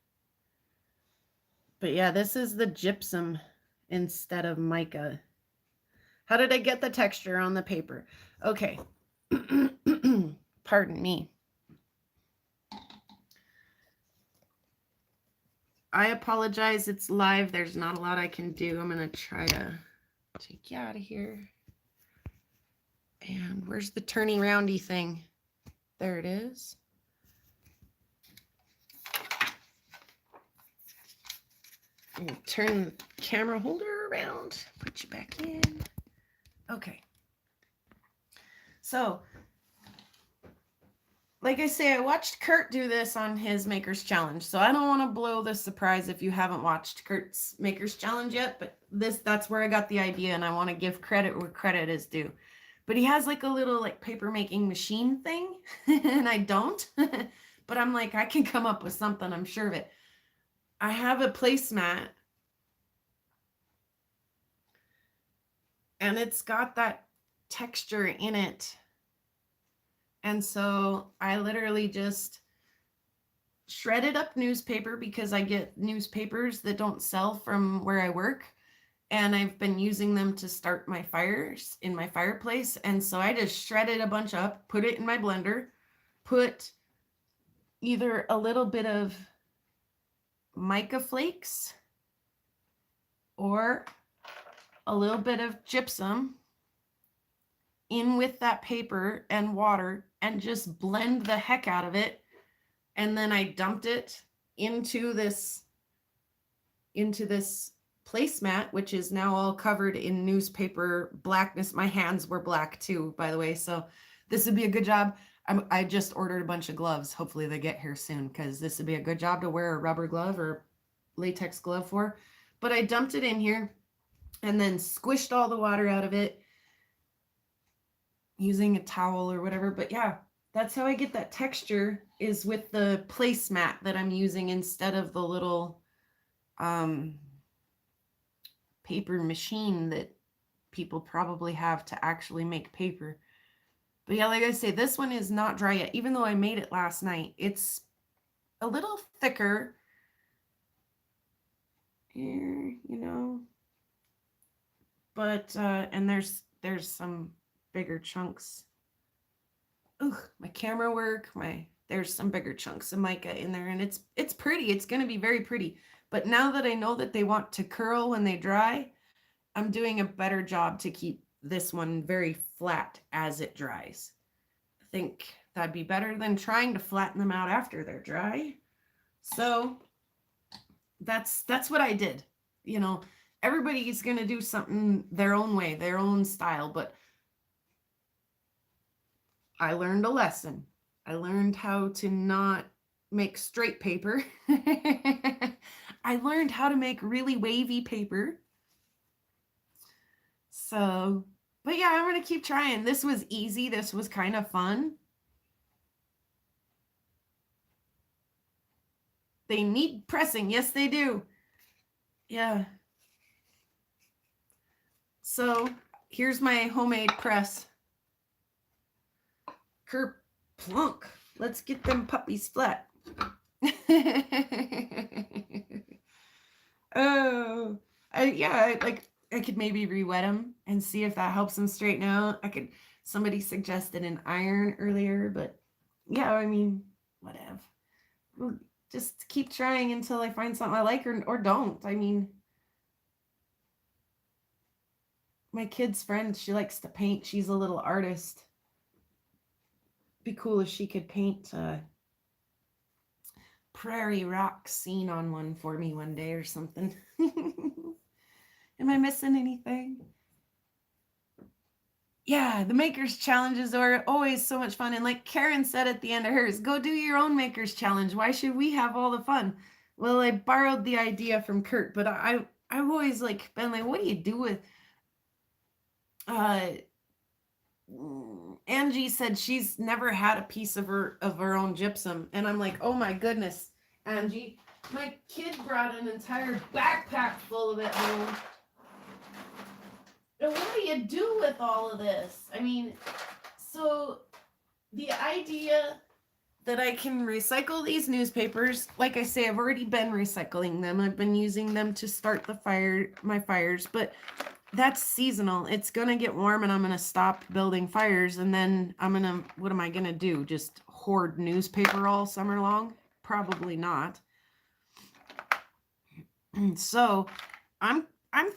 But yeah, this is the gypsum instead of mica. How did I get the texture on the paper? Okay. Pardon me. I apologize. It's live. There's not a lot I can do. I'm going to try to take you out of here. And where's the turny roundy thing? There it is. And turn the camera holder around. Put you back in. Okay. So, like I say, I watched Kurt do this on his Maker's Challenge. So I don't want to blow the surprise if you haven't watched Kurt's Maker's Challenge yet. But that's where I got the idea. And I want to give credit where credit is due. But he has like a little like paper making machine thing. And I don't. But I'm like, I can come up with something. I'm sure of it. I have a placemat. And it's got that texture in it. And so I literally just shredded up newspaper because I get newspapers that don't sell from where I work. And I've been using them to start my fires in my fireplace. And so I just shredded a bunch up, put it in my blender, put either a little bit of mica flakes or a little bit of gypsum in with that paper and water and just blend the heck out of it. And then I dumped it into this placemat, which is now all covered in newspaper blackness. My hands were black too, by the way. So this would be a good job. I just ordered a bunch of gloves. Hopefully they get here soon because this would be a good job to wear a rubber glove or latex glove for. But I dumped it in here and then squished all the water out of it using a towel or whatever. But yeah, that's how I get that texture, is with the placemat that I'm using instead of the little paper machine that people probably have to actually make paper. But yeah, like I say, this one is not dry yet, even though I made it last night. It's a little thicker here, you know, but and there's some bigger chunks. Ooh, my camera work, there's some bigger chunks of mica in there, and it's pretty. It's going to be very pretty. But now that I know that they want to curl when they dry, I'm doing a better job to keep this one very flat as it dries. I think that'd be better than trying to flatten them out after they're dry. So that's what I did. You know, everybody's going to do something their own way, their own style, but I learned a lesson. I learned how to not make straight paper. I learned how to make really wavy paper. So, but yeah, I'm going to keep trying. This was easy. This was kind of fun. They need pressing. Yes, they do. Yeah. So here's my homemade press. Kerplunk. Let's get them puppies flat. Oh, I could maybe re-wet them and see if that helps them straighten out. Somebody suggested an iron earlier, but yeah, I mean, whatever. just keep trying until I find something I like or don't. I mean, my kid's friend, she likes to paint. She's a little artist. Be cool if she could paint a prairie rock scene on one for me one day or something. Am I missing anything? Yeah, the makers challenges are always so much fun. And like Karen said at the end of hers, go do your own makers challenge. Why should we have all the fun? Well, I borrowed the idea from Kurt, but I've always like been like, what do you do with uh Angie said she's never had a piece of her own gypsum, and I'm like, oh my goodness, Angie, my kid brought an entire backpack full of it home. And what do you do with all of this? I mean, so the idea that I can recycle these newspapers, like I say, I've already been recycling them. I've been using them to start my fires, but that's seasonal. It's gonna get warm and I'm gonna stop building fires, and then what am I gonna do? Just hoard newspaper all summer long? Probably not. So I'm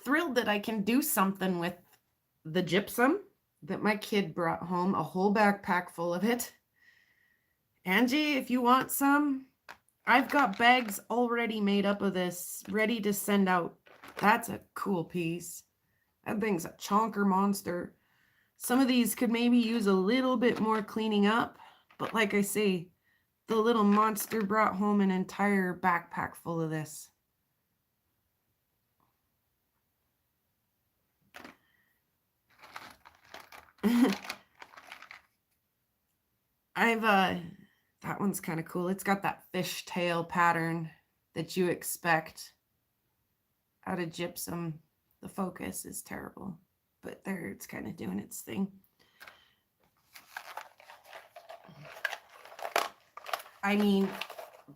thrilled that I can do something with the gypsum that my kid brought home, a whole backpack full of it. Angie, if you want some, I've got bags already made up of this, ready to send out. That's a cool piece. That thing's a chonker monster. Some of these could maybe use a little bit more cleaning up, but like I say, the little monster brought home an entire backpack full of this. That one's kind of cool. It's got that fishtail pattern that you expect out of gypsum. The focus is terrible, but there it's kind of doing its thing. I mean,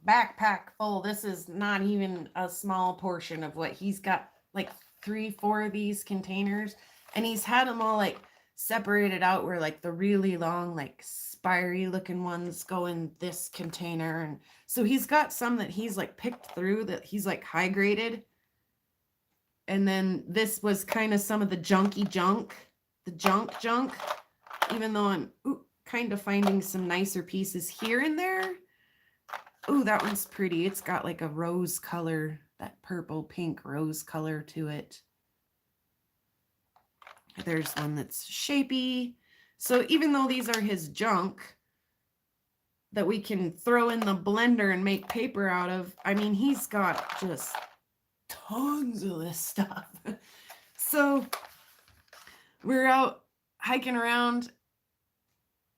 backpack full. This is not even a small portion of what he's got, like 3-4 of these containers, and he's had them all like separated out where like the really long, like spiry looking ones go in this container. And so he's got some that he's like picked through that he's like high graded. And then this was kind of some of the junky junk, the junk, even though I'm kind of finding some nicer pieces here and there. Oh, that one's pretty. It's got like a rose color, that purple pink rose color to it. There's one that's shapy. So even though these are his junk that we can throw in the blender and make paper out of, I mean, he's got just tons of this stuff. So we're out hiking around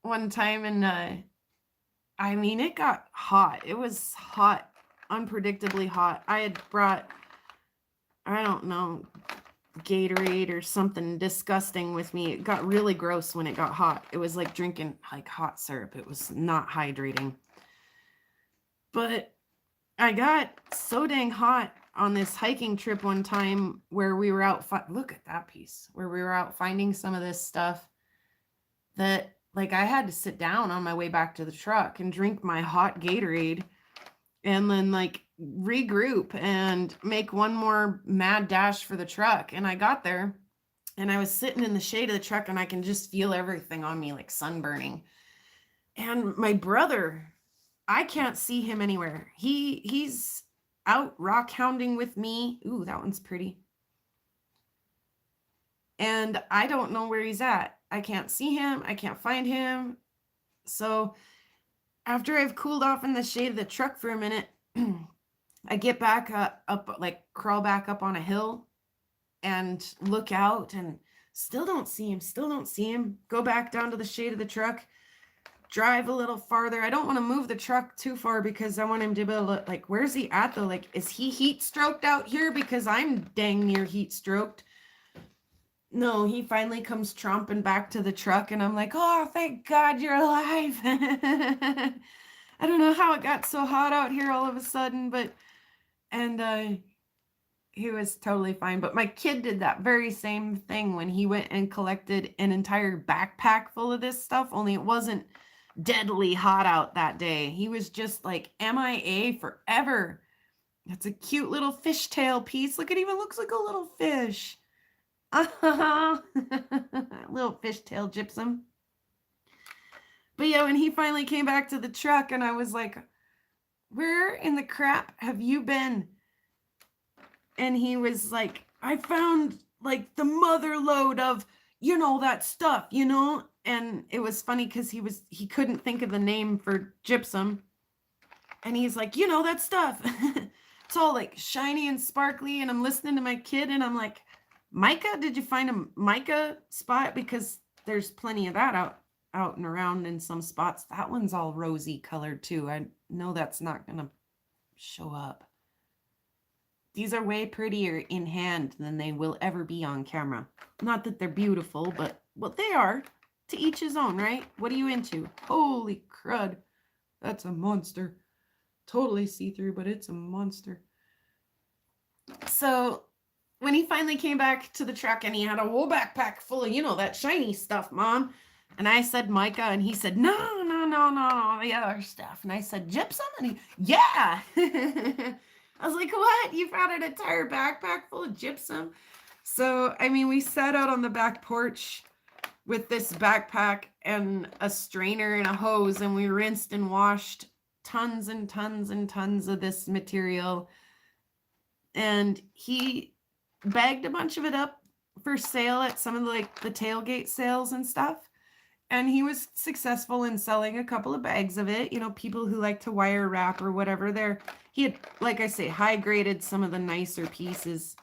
one time, and I mean, it got hot. It was hot, unpredictably hot. I had brought, I don't know, Gatorade or something disgusting with me. It got really gross when it got hot. It was like drinking like hot syrup. It was not hydrating. But I got so dang hot on this hiking trip one time where we were out, look at that piece, where we were out finding some of this stuff that like I had to sit down on my way back to the truck and drink my hot Gatorade and then like regroup and make one more mad dash for the truck. And I got there and I was sitting in the shade of the truck and I can just feel everything on me like sunburning. And my brother, I can't see him anywhere. He's out rock hounding with me. Ooh, that one's pretty. And I don't know where he's at. I can't see him. I can't find him. So after I've cooled off in the shade of the truck for a minute, I get back up, like crawl back up on a hill and look out and still don't see him. Go back down to the shade of the truck, drive a little farther. I don't want to move the truck too far because I want him to be able to, like, where's he at though? Like, is he heat stroked out here? Because I'm dang near heat stroked. No, he finally comes tromping back to the truck and I'm like, oh, thank God you're alive. I don't know how it got so hot out here all of a sudden, but, and he was totally fine. But my kid did that very same thing when he went and collected an entire backpack full of this stuff, only it wasn't deadly hot out that day. He was just like MIA forever. That's a cute little fishtail piece. Look, it even looks like a little fish. Little fishtail gypsum. But yeah, when he finally came back to the truck, and I was like, where in the crap have you been? And he was like, I found like the mother load of, that stuff, And it was funny because he couldn't think of the name for gypsum. And he's like, that stuff. It's all like shiny and sparkly. And I'm listening to my kid and I'm like, mica? Did you find a mica spot? Because there's plenty of that out and around in some spots. That one's all rosy colored too. I know that's not going to show up. These are way prettier in hand than they will ever be on camera. Not that they're beautiful, but they are. To each his own, right? What are you into? Holy crud. That's a monster. Totally see-through, but it's a monster. So when he finally came back to the truck and he had a whole backpack full of, that shiny stuff, Mom. And I said mica, and he said, no, the other stuff. And I said, gypsum? And he, yeah. I was like, what? You found an entire backpack full of gypsum? So, we sat out on the back porch with this backpack and a strainer and a hose, and we rinsed and washed tons and tons and tons of this material. And he bagged a bunch of it up for sale at some of the tailgate sales and stuff. And he was successful in selling a couple of bags of it. People who like to wire wrap or whatever. He had, like I say, high graded some of the nicer pieces.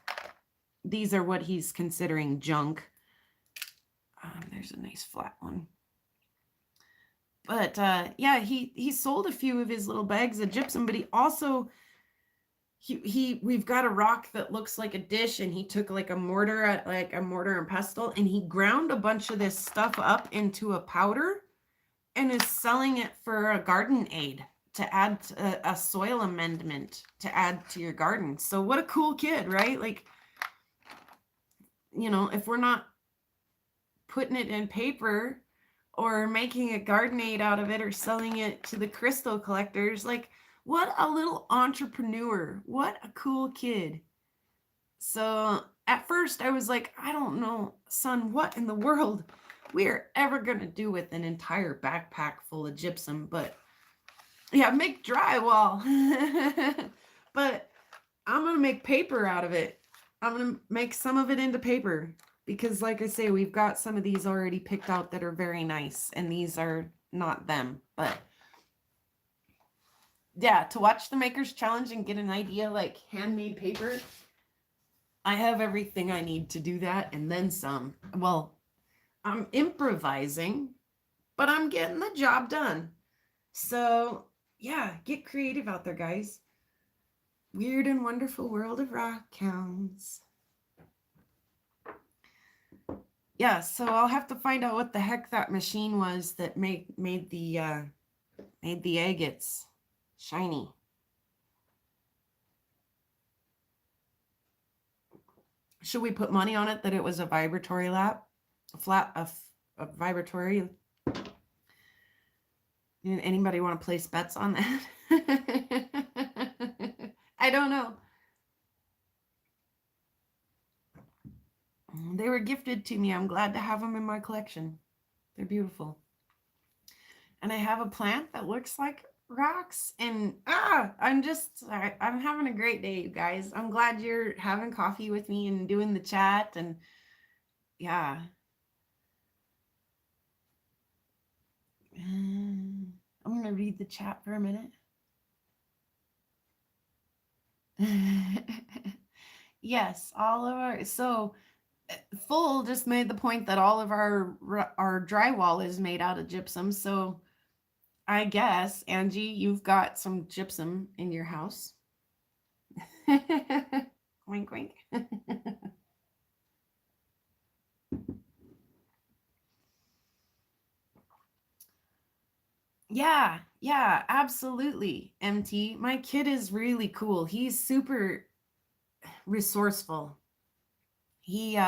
These are what he's considering junk. There's a nice flat one. But yeah, he sold a few of his little bags of gypsum, but he also we've got a rock that looks like a dish, and he took a mortar and pestle, and he ground a bunch of this stuff up into a powder and is selling it for a garden aid, to add a soil amendment to add to your garden. So what a cool kid, right? If we're not putting it in paper or making a garden aid out of it or selling it to the crystal collectors, what a little entrepreneur. What a cool kid. So at first I was like, I don't know, son, what in the world we are ever going to do with an entire backpack full of gypsum. But yeah, make drywall. But I'm going to make paper out of it. I'm going to make some of it into paper. Because like I say, we've got some of these already picked out that are very nice. And these are not them. But yeah, to watch the Makers Challenge and get an idea handmade paper, I have everything I need to do that and then some. Well, I'm improvising, but I'm getting the job done. So yeah, get creative out there, guys. Weird and wonderful world of rockhounds. Yeah, so I'll have to find out what the heck that machine was that made the agates shiny. Should we put money on it that it was a vibratory lap? A vibratory? Anybody want to place bets on that? I don't know. They were gifted to me. I'm glad to have them in my collection. They're beautiful. And I have a plant that looks like rocks, and I'm having a great day, you guys. I'm glad you're having coffee with me and doing the chat, and yeah. I'm gonna read the chat for a minute. Yes, all of our Full just made the point that all of our drywall is made out of gypsum, so I guess, Angie, you've got some gypsum in your house. Wink, wink. Yeah, absolutely, MT. My kid is really cool. He's super resourceful. He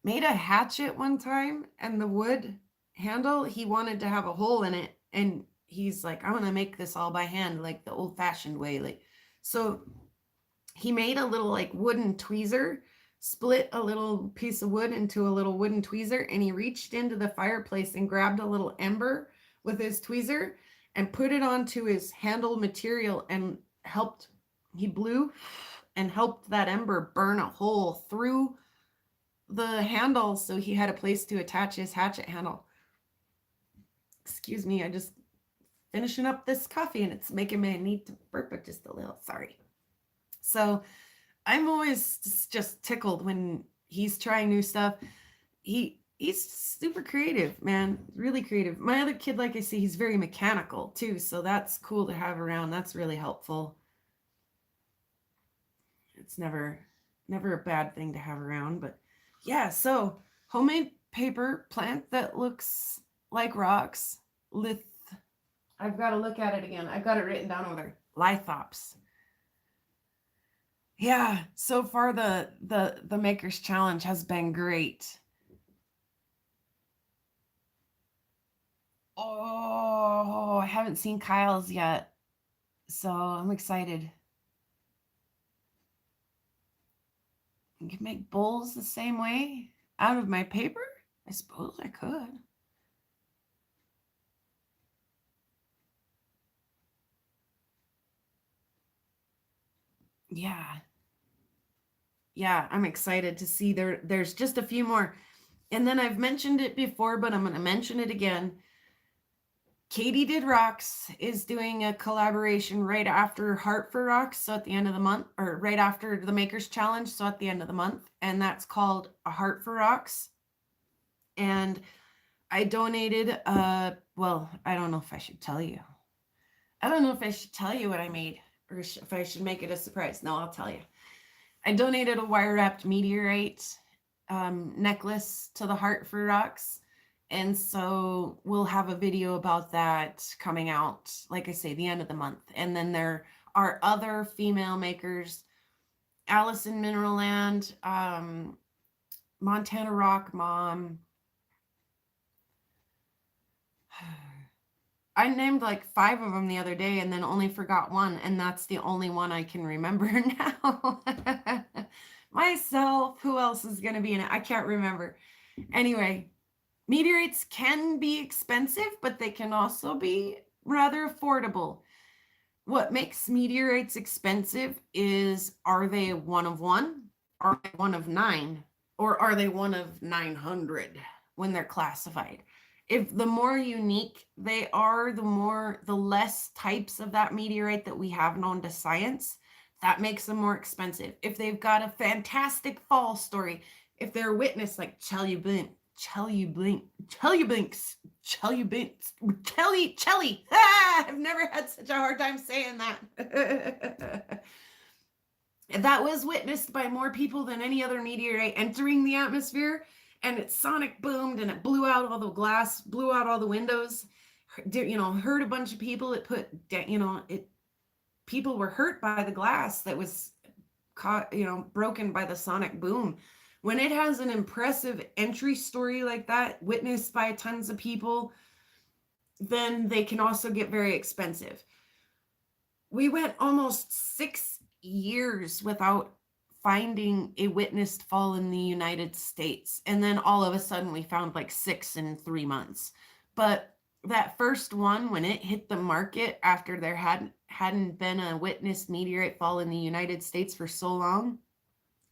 made a hatchet one time, and the wood handle, he wanted to have a hole in it, and he's like, I want to make this all by hand, like the old fashioned way. Like, so he made a little like wooden tweezer, split a little piece of wood into a little wooden tweezer, and he reached into the fireplace and grabbed a little ember with his tweezer and put it onto his handle material and helped, he blew and helped that ember burn a hole through the handle, so he had a place to attach his hatchet handle. Excuse me, I just finishing up this coffee and it's making me need to burp it just a little. Sorry. So I'm always just tickled when he's trying new stuff. He's super creative, man. Really creative. My other kid, like I say, he's very mechanical too, so that's cool to have around. That's really helpful. It's never a bad thing to have around. But yeah, so homemade paper plant that looks like rocks. I've got to look at it again. I've got it written down over there. Lithops. Yeah, so far the Maker's Challenge has been great. Oh, I haven't seen Kyle's yet, so I'm excited. You can make bowls the same way out of my paper? I suppose I could. Yeah. Yeah, I'm excited to see there's just a few more. And then I've mentioned it before, but I'm going to mention it again. Katie Did Rocks is doing a collaboration right after Heart for Rocks, so at the end of the month, or right after the Makers Challenge, so at the end of the month, and that's called A Heart for Rocks. And I donated, well, I don't know if I should tell you. I don't know if I should tell you what I made, or if I should make it a surprise. No, I'll tell you. I donated a wire-wrapped meteorite necklace to the Heart for Rocks. And so we'll have a video about that coming out, like I say, the end of the month. And then there are other female makers, Alice in Mineral Land, Montana Rock Mom. I named like 5 of them the other day and then only forgot one, and that's the only one I can remember now. Myself, who else is going to be in it? I can't remember. Anyway, meteorites can be expensive, but they can also be rather affordable. What makes meteorites expensive is, are they one of one? Are they one of 9? Or are they one of 900 when they're classified? If the more unique they are, the less types of that meteorite that we have known to science, that makes them more expensive. If they've got a fantastic fall story, if they're a witness like Chelyabinsk, I've never had such a hard time saying that. That was witnessed by more people than any other meteorite entering the atmosphere, and it sonic boomed and it blew out all the glass, blew out all the windows, hurt a bunch of people. It put, people were hurt by the glass that was caught, broken by the sonic boom. When it has an impressive entry story like that, witnessed by tons of people, then they can also get very expensive. We went almost 6 years without finding a witnessed fall in the United States. And then all of a sudden we found like 6 in 3 months. But that first one, when it hit the market after there hadn't been a witnessed meteorite fall in the United States for so long,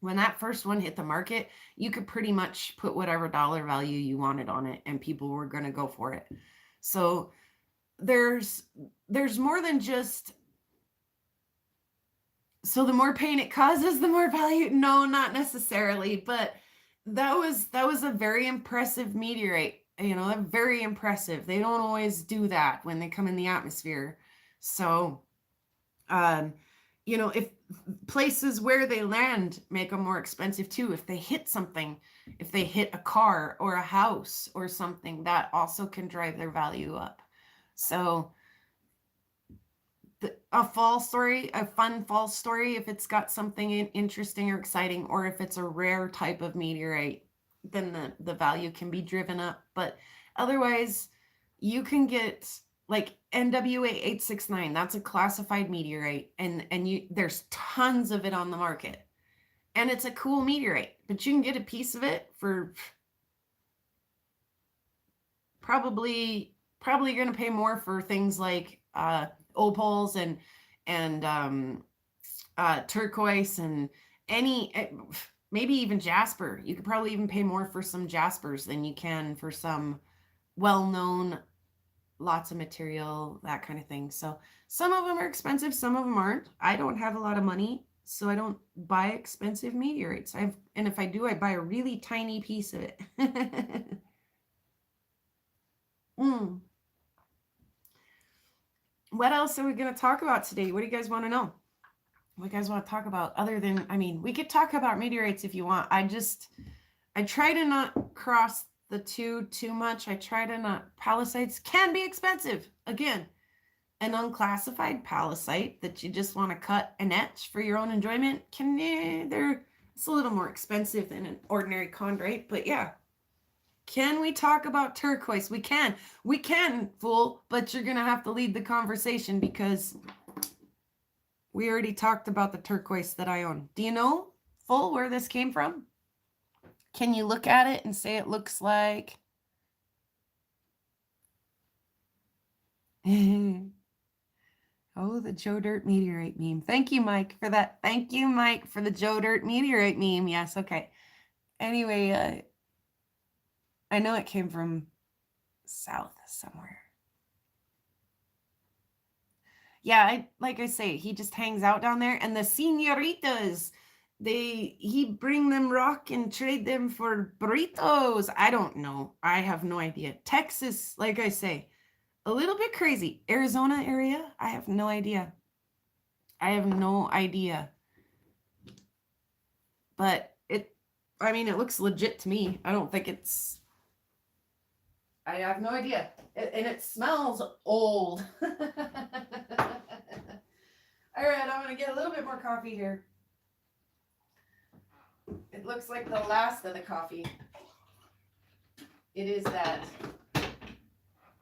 when that first one hit the market, you could pretty much put whatever dollar value you wanted on it and people were going to go for it. So there's more than just, so the more pain it causes, the more value. No, not necessarily, but that was a very impressive meteorite. Very impressive. They don't always do that when they come in the atmosphere. So, if places where they land make them more expensive too, if they hit something, if they hit a car or a house or something, that also can drive their value up. So a fun fall story, if it's got something interesting or exciting, or if it's a rare type of meteorite, then the value can be driven up. But Otherwise, you can get like NWA 869. That's a classified meteorite, and you there's tons of it on the market. And it's a cool meteorite, but you can get a piece of it for probably you're going to pay more for things like opals and turquoise and any maybe even jasper. You could probably even pay more for some jaspers than you can for some well-known, lots of material, that kind of thing. So some of them are expensive, some of them aren't. I don't have a lot of money, so I don't buy expensive meteorites. And if I do, I buy a really tiny piece of it. mm. What else are we going to talk about today? What do you guys want to know? What do you guys want to talk about other than, I mean, we could talk about meteorites if you want. I try to not cross the two too much. I try to not, palisades can be expensive. Again, an unclassified palisade that you just want to cut and etch for your own enjoyment it's a little more expensive than an ordinary chondrite, but yeah. Can we talk about turquoise? We can, fool, but you're gonna have to lead the conversation because we already talked about the turquoise that I own. Do you know, fool, where this came from? Can you look at it and say it looks like oh, the Joe Dirt meteorite meme. Thank you, Mike, for that. Thank you, Mike, for the Joe Dirt meteorite meme. Yes, okay. Anyway, I know it came from south somewhere. Yeah, like I say, he just hangs out down there, and the senoritas, he bring them rock and trade them for burritos. I don't know. I have no idea. Texas, like I say, a little bit crazy. Arizona area, I have no idea. But it looks legit to me. I don't think I have no idea. And it smells old. All right, I'm going to get a little bit more coffee here. It looks like the last of the coffee. It is that.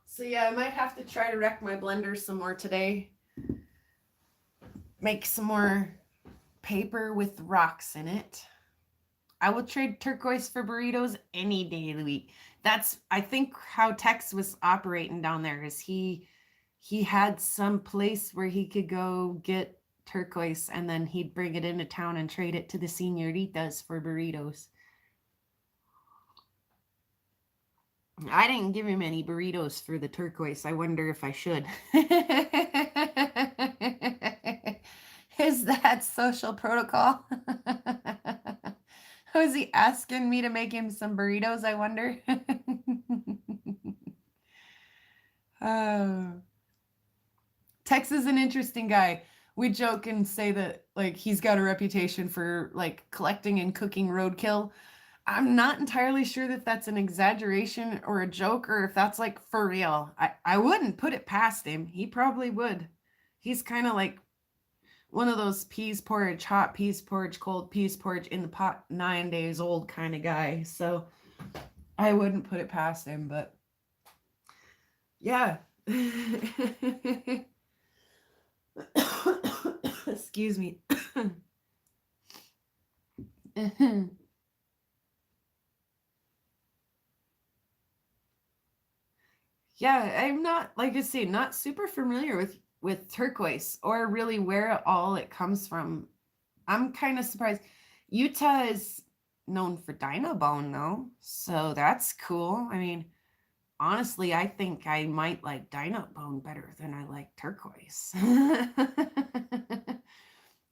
So yeah, I might have to try to wreck my blender some more today. Make some more paper with rocks in it. I will trade turquoise for burritos any day of the week. That's, I think, how Tex was operating down there. Is he had some place where he could go get turquoise, and then he'd bring it into town and trade it to the senoritas for burritos. I didn't give him any burritos for the turquoise. I wonder if I should. Is that social protocol? Was he asking me to make him some burritos, I wonder? Tex is an interesting guy. We joke and say that like he's got a reputation for like collecting and cooking roadkill. I'm not entirely sure that that's an exaggeration or a joke, or if that's like for real. I wouldn't put it past him. He probably would. He's kind of like one of those peas porridge, hot peas porridge, cold peas porridge in the pot, 9 days old kind of guy. So I wouldn't put it past him, but yeah. Excuse me. Yeah, I'm not, like I say, not super familiar with turquoise or really where all it comes from. I'm kind of surprised. Utah is known for dino bone though, so that's cool. I mean, honestly, I think I might like dino bone better than I like turquoise.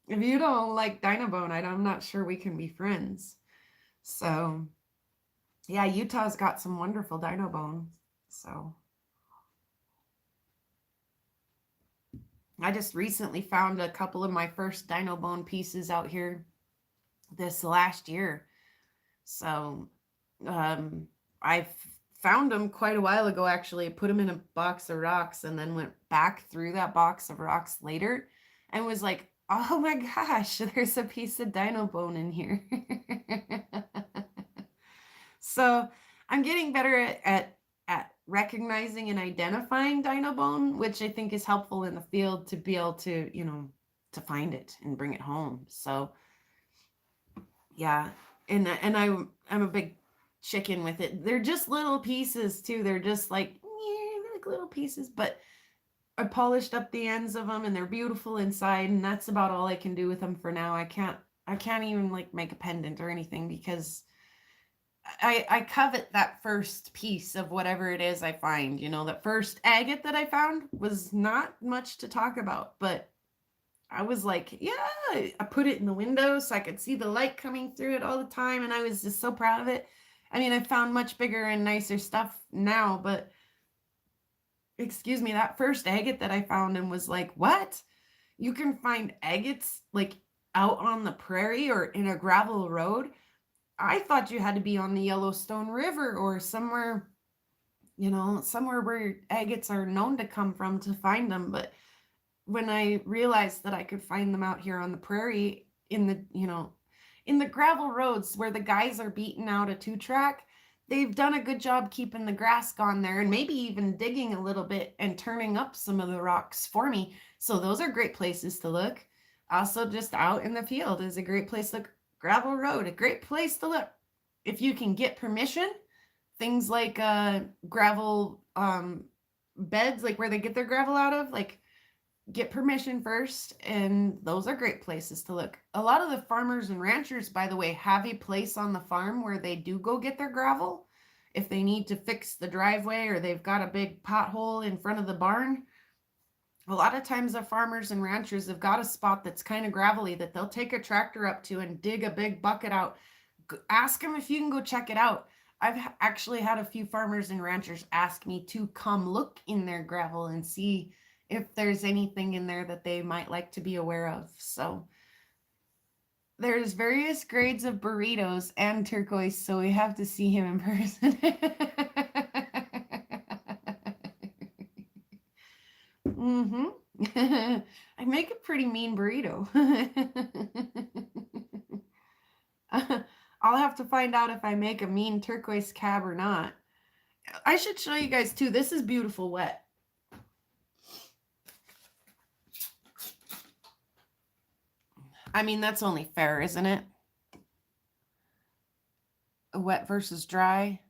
If you don't like dino bone, I'm not sure we can be friends. So, yeah, Utah's got some wonderful dino bone. So, I just recently found a couple of my first dino bone pieces out here this last year. So, I found them quite a while ago, actually. I put them in a box of rocks and then went back through that box of rocks later and was like, oh my gosh, there's a piece of dino bone in here. So I'm getting better at recognizing and identifying dino bone, which I think is helpful in the field to be able to, to find it and bring it home. So yeah, and I'm a big chicken with it. They're just little pieces too. They're just like little pieces, but I polished up the ends of them and they're beautiful inside, and that's about all I can do with them for now. I can't even like make a pendant or anything because I covet that first piece of whatever it is I find. That first agate that I found was not much to talk about, but I was like, yeah, I put it in the window so I could see the light coming through it all the time, and I was just so proud of it. I mean, I found much bigger and nicer stuff now, but excuse me, that first agate that I found and was like, what? You can find agates like out on the prairie or in a gravel road? I thought you had to be on the Yellowstone River or somewhere, somewhere where agates are known to come from to find them. But when I realized that I could find them out here on the prairie in the gravel roads where the guys are beating out a 2-track, they've done a good job keeping the grass gone there and maybe even digging a little bit and turning up some of the rocks for me. So those are great places to look. Also, just out in the field is a great place to look. Gravel road, a great place to look. If you can get permission, things like gravel beds, like where they get their gravel out of, like get permission first, and those are great places to look. A lot of the farmers and ranchers, by the way, have a place on the farm where they do go get their gravel if they need to fix the driveway or they've got a big pothole in front of the barn. A lot of times the farmers and ranchers have got a spot that's kind of gravelly that they'll take a tractor up to and dig a big bucket out. Ask them if you can go check it out. I've actually had a few farmers and ranchers ask me to come look in their gravel and see if there's anything in there that they might like to be aware of. So there's various grades of burritos and turquoise, so we have to see him in person. Mm-hmm. I make a pretty mean burrito. I'll have to find out if I make a mean turquoise cab or not. I should show you guys too. This is beautiful wet. I mean, that's only fair, isn't it? Wet versus dry.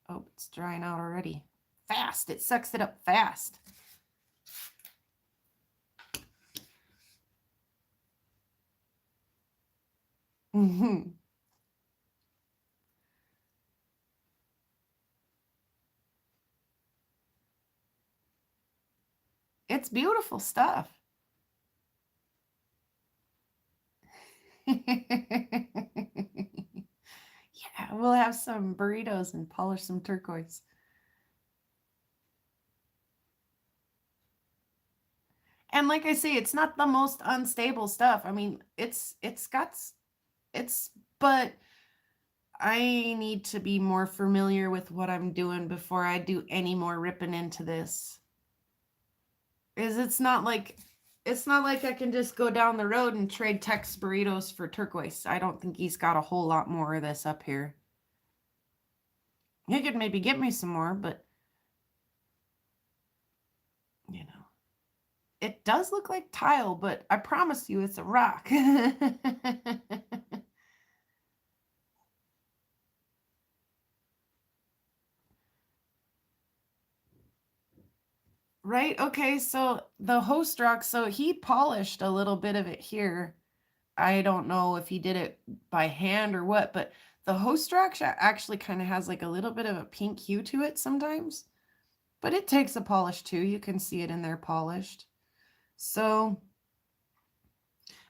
Oh, it's drying out already. Fast. It sucks it up fast. Mm-hmm. It's beautiful stuff. Yeah, we'll have some burritos and polish some turquoise. And like I say, it's not the most unstable stuff. I mean, but I need to be more familiar with what I'm doing before I do any more ripping into this. It's not like I can just go down the road and trade Tex burritos for turquoise. I don't think he's got a whole lot more of this up here. He could maybe get me some more, but it does look like tile, but I promise you it's a rock. Right? Okay, so the host rock, so he polished a little bit of it here. I don't know if he did it by hand or what, but the host rock actually kind of has like a little bit of a pink hue to it sometimes. But it takes a polish too. You can see it in there polished. So,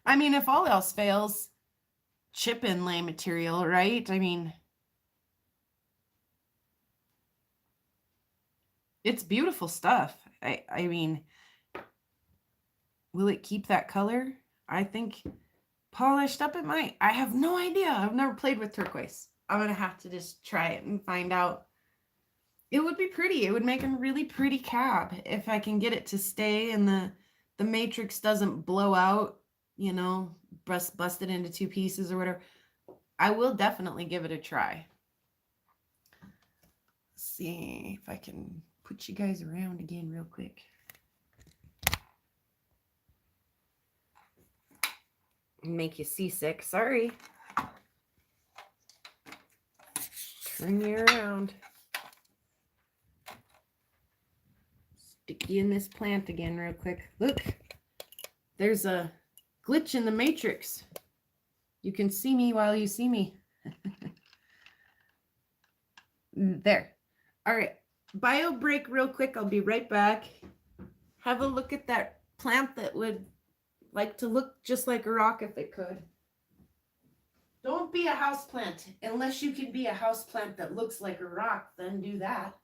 I mean, if all else fails, chip inlay material, right? I mean, it's beautiful stuff. I mean, will it keep that color? I think polished up it might. I have no idea. I've never played with turquoise. I'm going to have to just try it and find out. It would be pretty. It would make a really pretty cab if I can get it to stay and the matrix doesn't blow out, bust it into 2 pieces or whatever. I will definitely give it a try. see if I can put you guys around again real quick. Make you seasick. Sorry. Turn you around. Stick you in this plant again real quick. Look, there's a glitch in the matrix. You can see me while you see me. There. All right. Bio break real quick. I'll be right back. Have a look at that plant that would like to look just like a rock if it could. Don't be a houseplant. Unless you can be a houseplant that looks like a rock, then do that.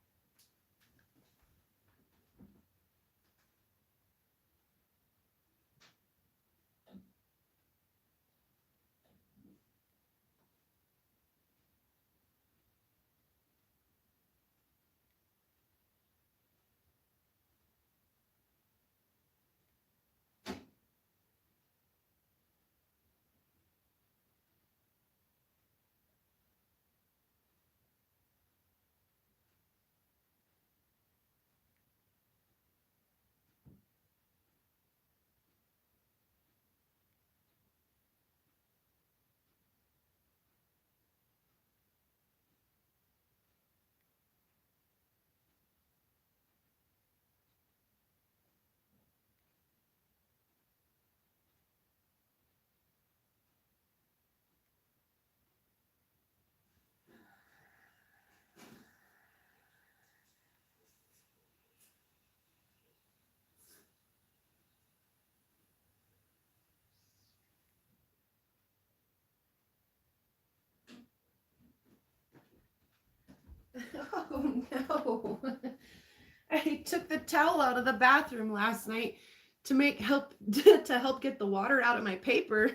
Oh no. I took the towel out of the bathroom last night to help get the water out of my paper.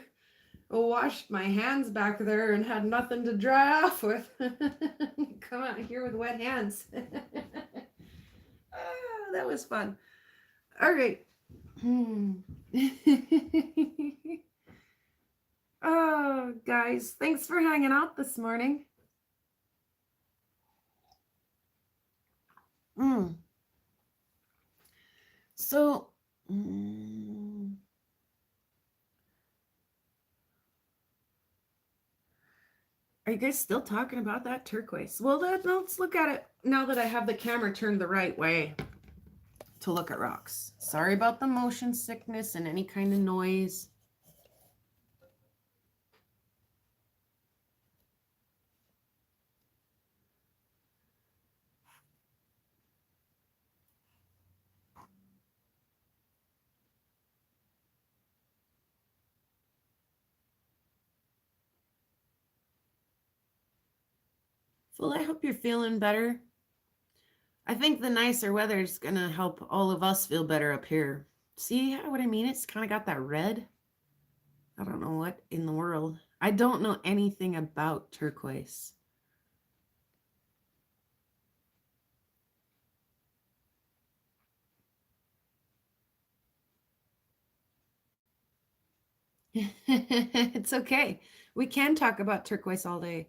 I washed my hands back there and had nothing to dry off with. Come out here with wet hands. Oh, that was fun. All right. Oh, guys, thanks for hanging out this morning. So, are you guys still talking about that turquoise? Well, let's look at it now that I have the camera turned the right way to look at rocks. Sorry about the motion sickness and any kind of noise. Well, I hope you're feeling better. I think the nicer weather is going to help all of us feel better up here. See what I mean? It's kind of got that red. I don't know what in the world. I don't know anything about turquoise. It's okay. We can talk about turquoise all day.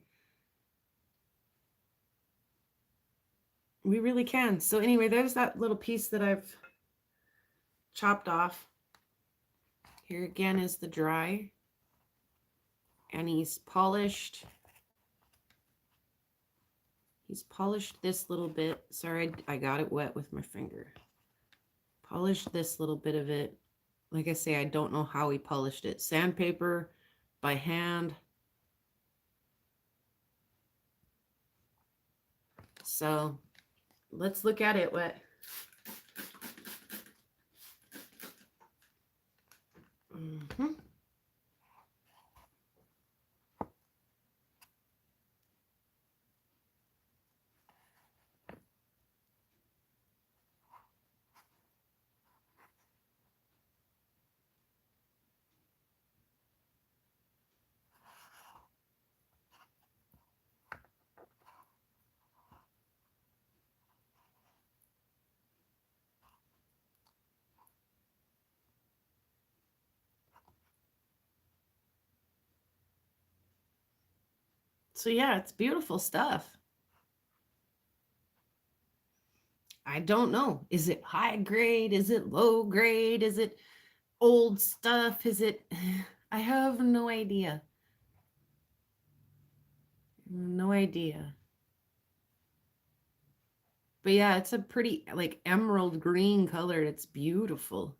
We really can. So anyway, there's that little piece that I've chopped off. Here again is the dry. And he's polished. He's polished this little bit. Sorry, I got it wet with my finger. Polished this little bit of it. Like I say, I don't know how he polished it. Sandpaper, by hand. So let's look at it wet. Mm-hmm. So yeah, it's beautiful stuff. I don't know. Is it high grade? Is it low grade? Is it old stuff? Is it? I have no idea. No idea. But yeah, it's a pretty like emerald green color. It's beautiful.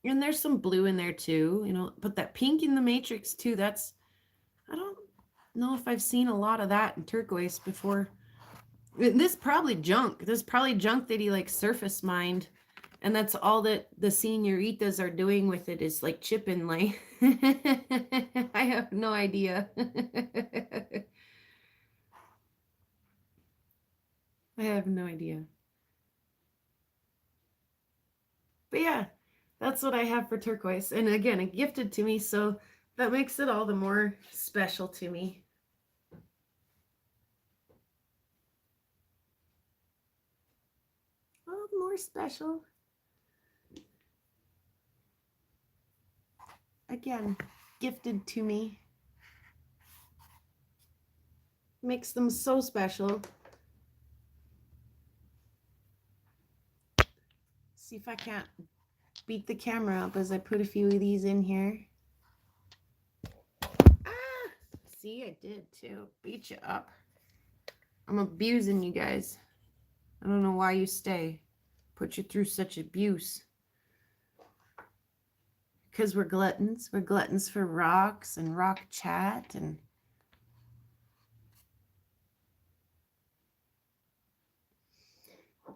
And there's some blue in there too, you know, but that pink in the matrix too, that's, I don't know if I've seen a lot of that in turquoise before. This probably junk. This is probably junk that he like surface mined. And that's all that the senoritas are doing with it is like chipping like I have no idea. I have no idea. But yeah, that's what I have for turquoise. And again, it gifted to me, so that makes it all the more special to me. All the more special. Again, gifted to me. Makes them so special. See if I can't beat the camera up as I put a few of these in here. Ah! See, I did too. Beat you up. I'm abusing you guys. I don't know why you stay. Put you through such abuse. Because we're gluttons. We're gluttons for rocks and rock chat and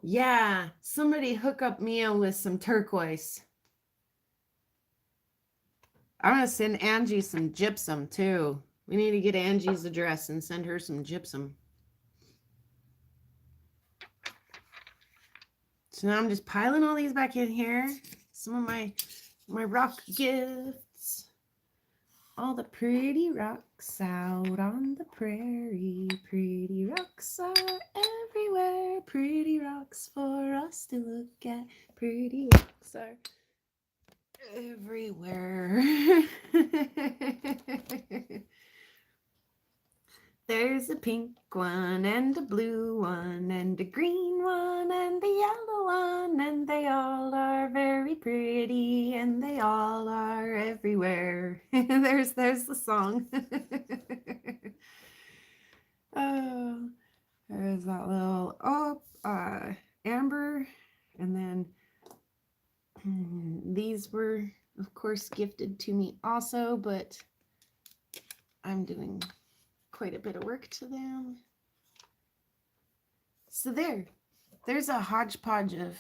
yeah, somebody hook up Mia with some turquoise. I'm gonna send Angie some gypsum too. We need to get Angie's address and send her some gypsum. So now I'm just piling all these back in here. Some of my rock gifts. All the pretty rocks out on the prairie. Pretty rocks are everywhere. Pretty rocks for us to look at. Pretty rocks are everywhere. There's a pink one and a blue one and a green one and a yellow one, and they all are very pretty and they all are everywhere. there's the song. Oh, there's that little amber, and then these were of course gifted to me also, but I'm doing quite a bit of work to them. So there's a hodgepodge of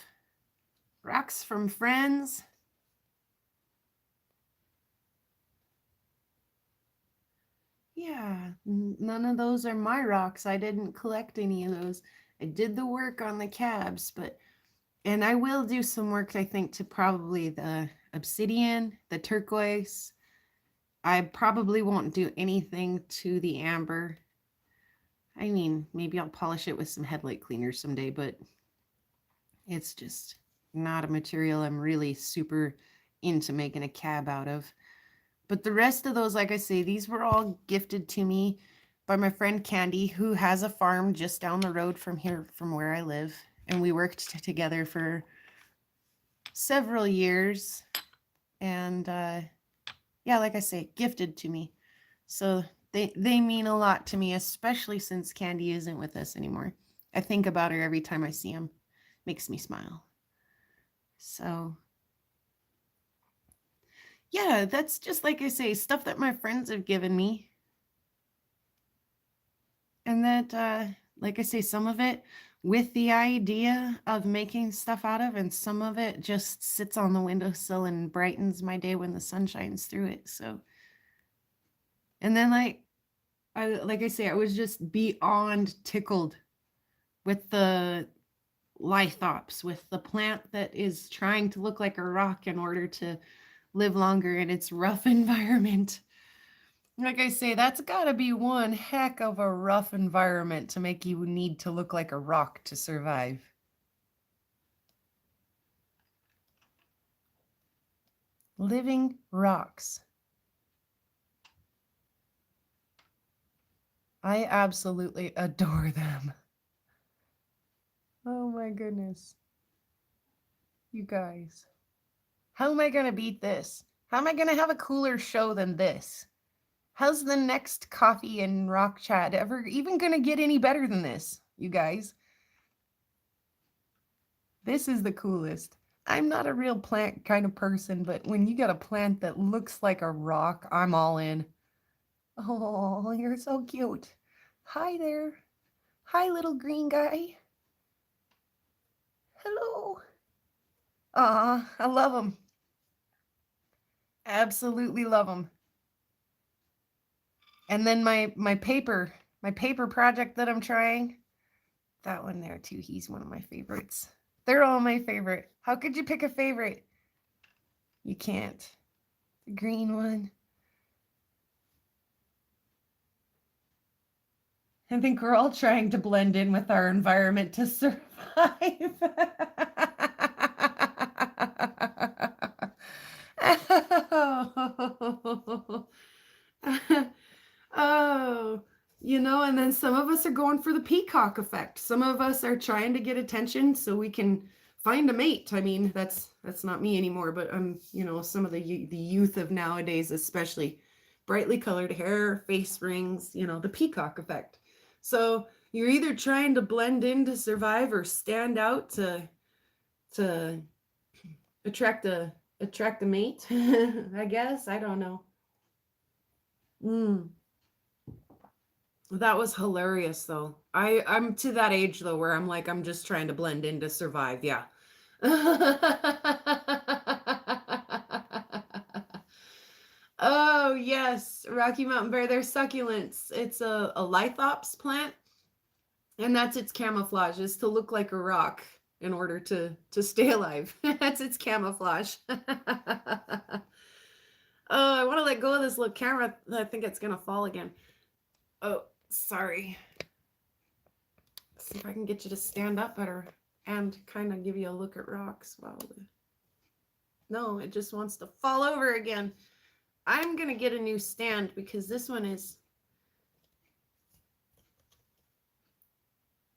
rocks from friends. Yeah, none of those are my rocks. I didn't collect any of those. I did the work on the cabs, and I will do some work, I think, to probably the obsidian, the turquoise. I probably won't do anything to the amber. I mean, maybe I'll polish it with some headlight cleaner someday, but it's just not a material I'm really super into making a cab out of. But the rest of those, like I say, these were all gifted to me by my friend Candy, who has a farm just down the road from here, from where I live. And we worked together for several years. And yeah, like I say, gifted to me. So they mean a lot to me, especially since Candy isn't with us anymore. I think about her every time I see him. Makes me smile. So yeah, that's just like I say, stuff that my friends have given me. And that, like I say, some of it with the idea of making stuff out of, and some of it just sits on the windowsill and brightens my day when the sun shines through it. So, and then like I say, I was just beyond tickled with the lithops, with the plant that is trying to look like a rock in order to live longer in its rough environment. Like I say, that's got to be one heck of a rough environment to make you need to look like a rock to survive. Living rocks. I absolutely adore them. Oh my goodness. You guys. How am I going to beat this? How am I going to have a cooler show than this? How's the next coffee and rock chat ever even going to get any better than this, you guys? This is the coolest. I'm not a real plant kind of person, but when you got a plant that looks like a rock, I'm all in. Oh, you're so cute. Hi there. Hi, little green guy. Hello. Aw, I love them. Absolutely love them. And then my paper project that I'm trying, that one there too, he's one of my favorites. They're all my favorite. How could you pick a favorite? You can't. The green one. I think we're all trying to blend in with our environment to survive. Oh, and then some of us are going for the peacock effect. Some of us are trying to get attention so we can find a mate. I mean, that's not me anymore, but some of the youth of nowadays, especially brightly colored hair, face rings, the peacock effect. So you're either trying to blend in to survive or stand out to attract a mate. I guess. I don't know. That was hilarious though. I'm to that age though where I'm just trying to blend in to survive. Yeah. Oh yes, Rocky Mountain Bear. They're succulents. It's a lithops plant, and that's its camouflage, is to look like a rock in order to stay alive. That's its camouflage. Oh, I want to let go of this little camera. I think it's gonna fall again. Oh, sorry. See if I can get you to stand up better and kind of give you a look at rocks while no, it just wants to fall over again. I'm gonna get a new stand because this one is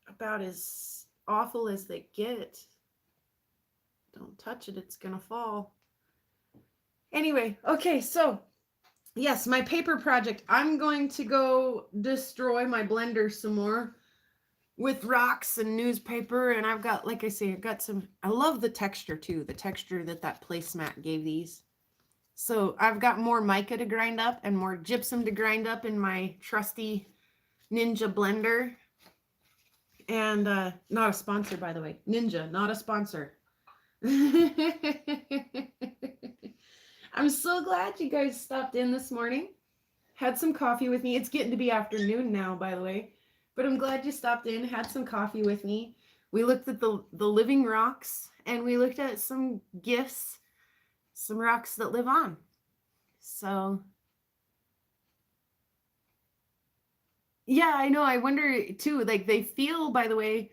about as awful as they get. Don't touch it, it's gonna fall. Anyway, okay, so yes, my paper project. I'm going to go destroy my blender some more with rocks and newspaper. And I've got, like I say, I've got some, I love the texture too, the texture that placemat gave these. So I've got more mica to grind up and more gypsum to grind up in my trusty Ninja blender. And not a sponsor, by the way. Ninja, not a sponsor. I'm so glad you guys stopped in this morning. Had some coffee with me. It's getting to be afternoon now, by the way. But I'm glad you stopped in, had some coffee with me. We looked at the living rocks, and we looked at some gifts, some rocks that live on. So, yeah, I know. I wonder, too, like they feel, by the way,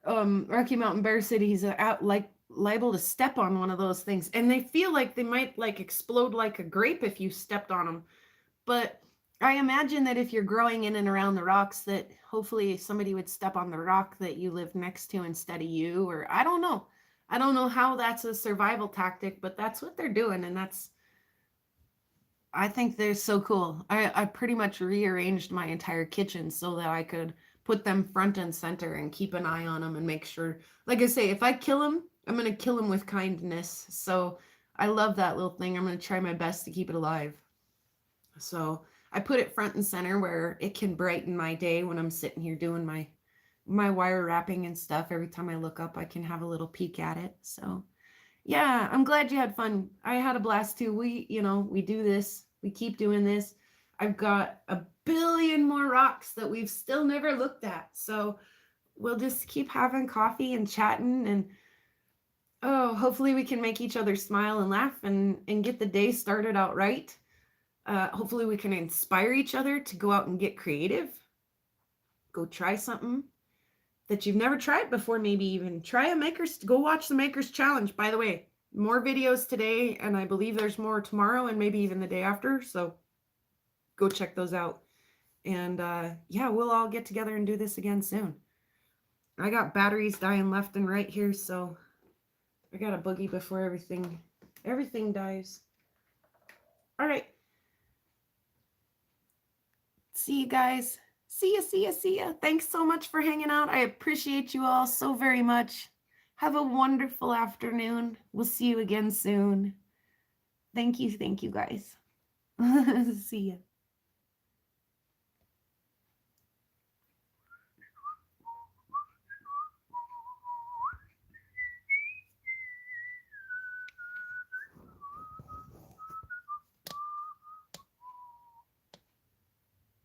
Rocky Mountain Bear City's out like liable to step on one of those things, and they feel like they might like explode like a grape if you stepped on them. But I imagine that if you're growing in and around the rocks, that hopefully somebody would step on the rock that you live next to instead of you, or I don't know. I don't know how that's a survival tactic, but that's what they're doing, and I think they're so cool. I pretty much rearranged my entire kitchen so that I could put them front and center and keep an eye on them and make sure, like I say, if I kill them, I'm going to kill them with kindness. So I love that little thing. I'm going to try my best to keep it alive. So I put it front and center where it can brighten my day when I'm sitting here doing my wire wrapping and stuff. Every time I look up, I can have a little peek at it. So yeah, I'm glad you had fun. I had a blast too. We do this. We keep doing this. I've got a billion more rocks that we've still never looked at. So we'll just keep having coffee and chatting, and hopefully we can make each other smile and laugh and get the day started out right. Hopefully we can inspire each other to go out and get creative. Go try something that you've never tried before. Maybe even try go watch the Makers Challenge. By the way, more videos today, and I believe there's more tomorrow and maybe even the day after. So go check those out. And yeah, we'll all get together and do this again soon. I got batteries dying left and right here, so I got a boogie before everything dies. All right. See you guys. See ya, see ya, see ya. Thanks so much for hanging out. I appreciate you all so very much. Have a wonderful afternoon. We'll see you again soon. Thank you, guys. See ya.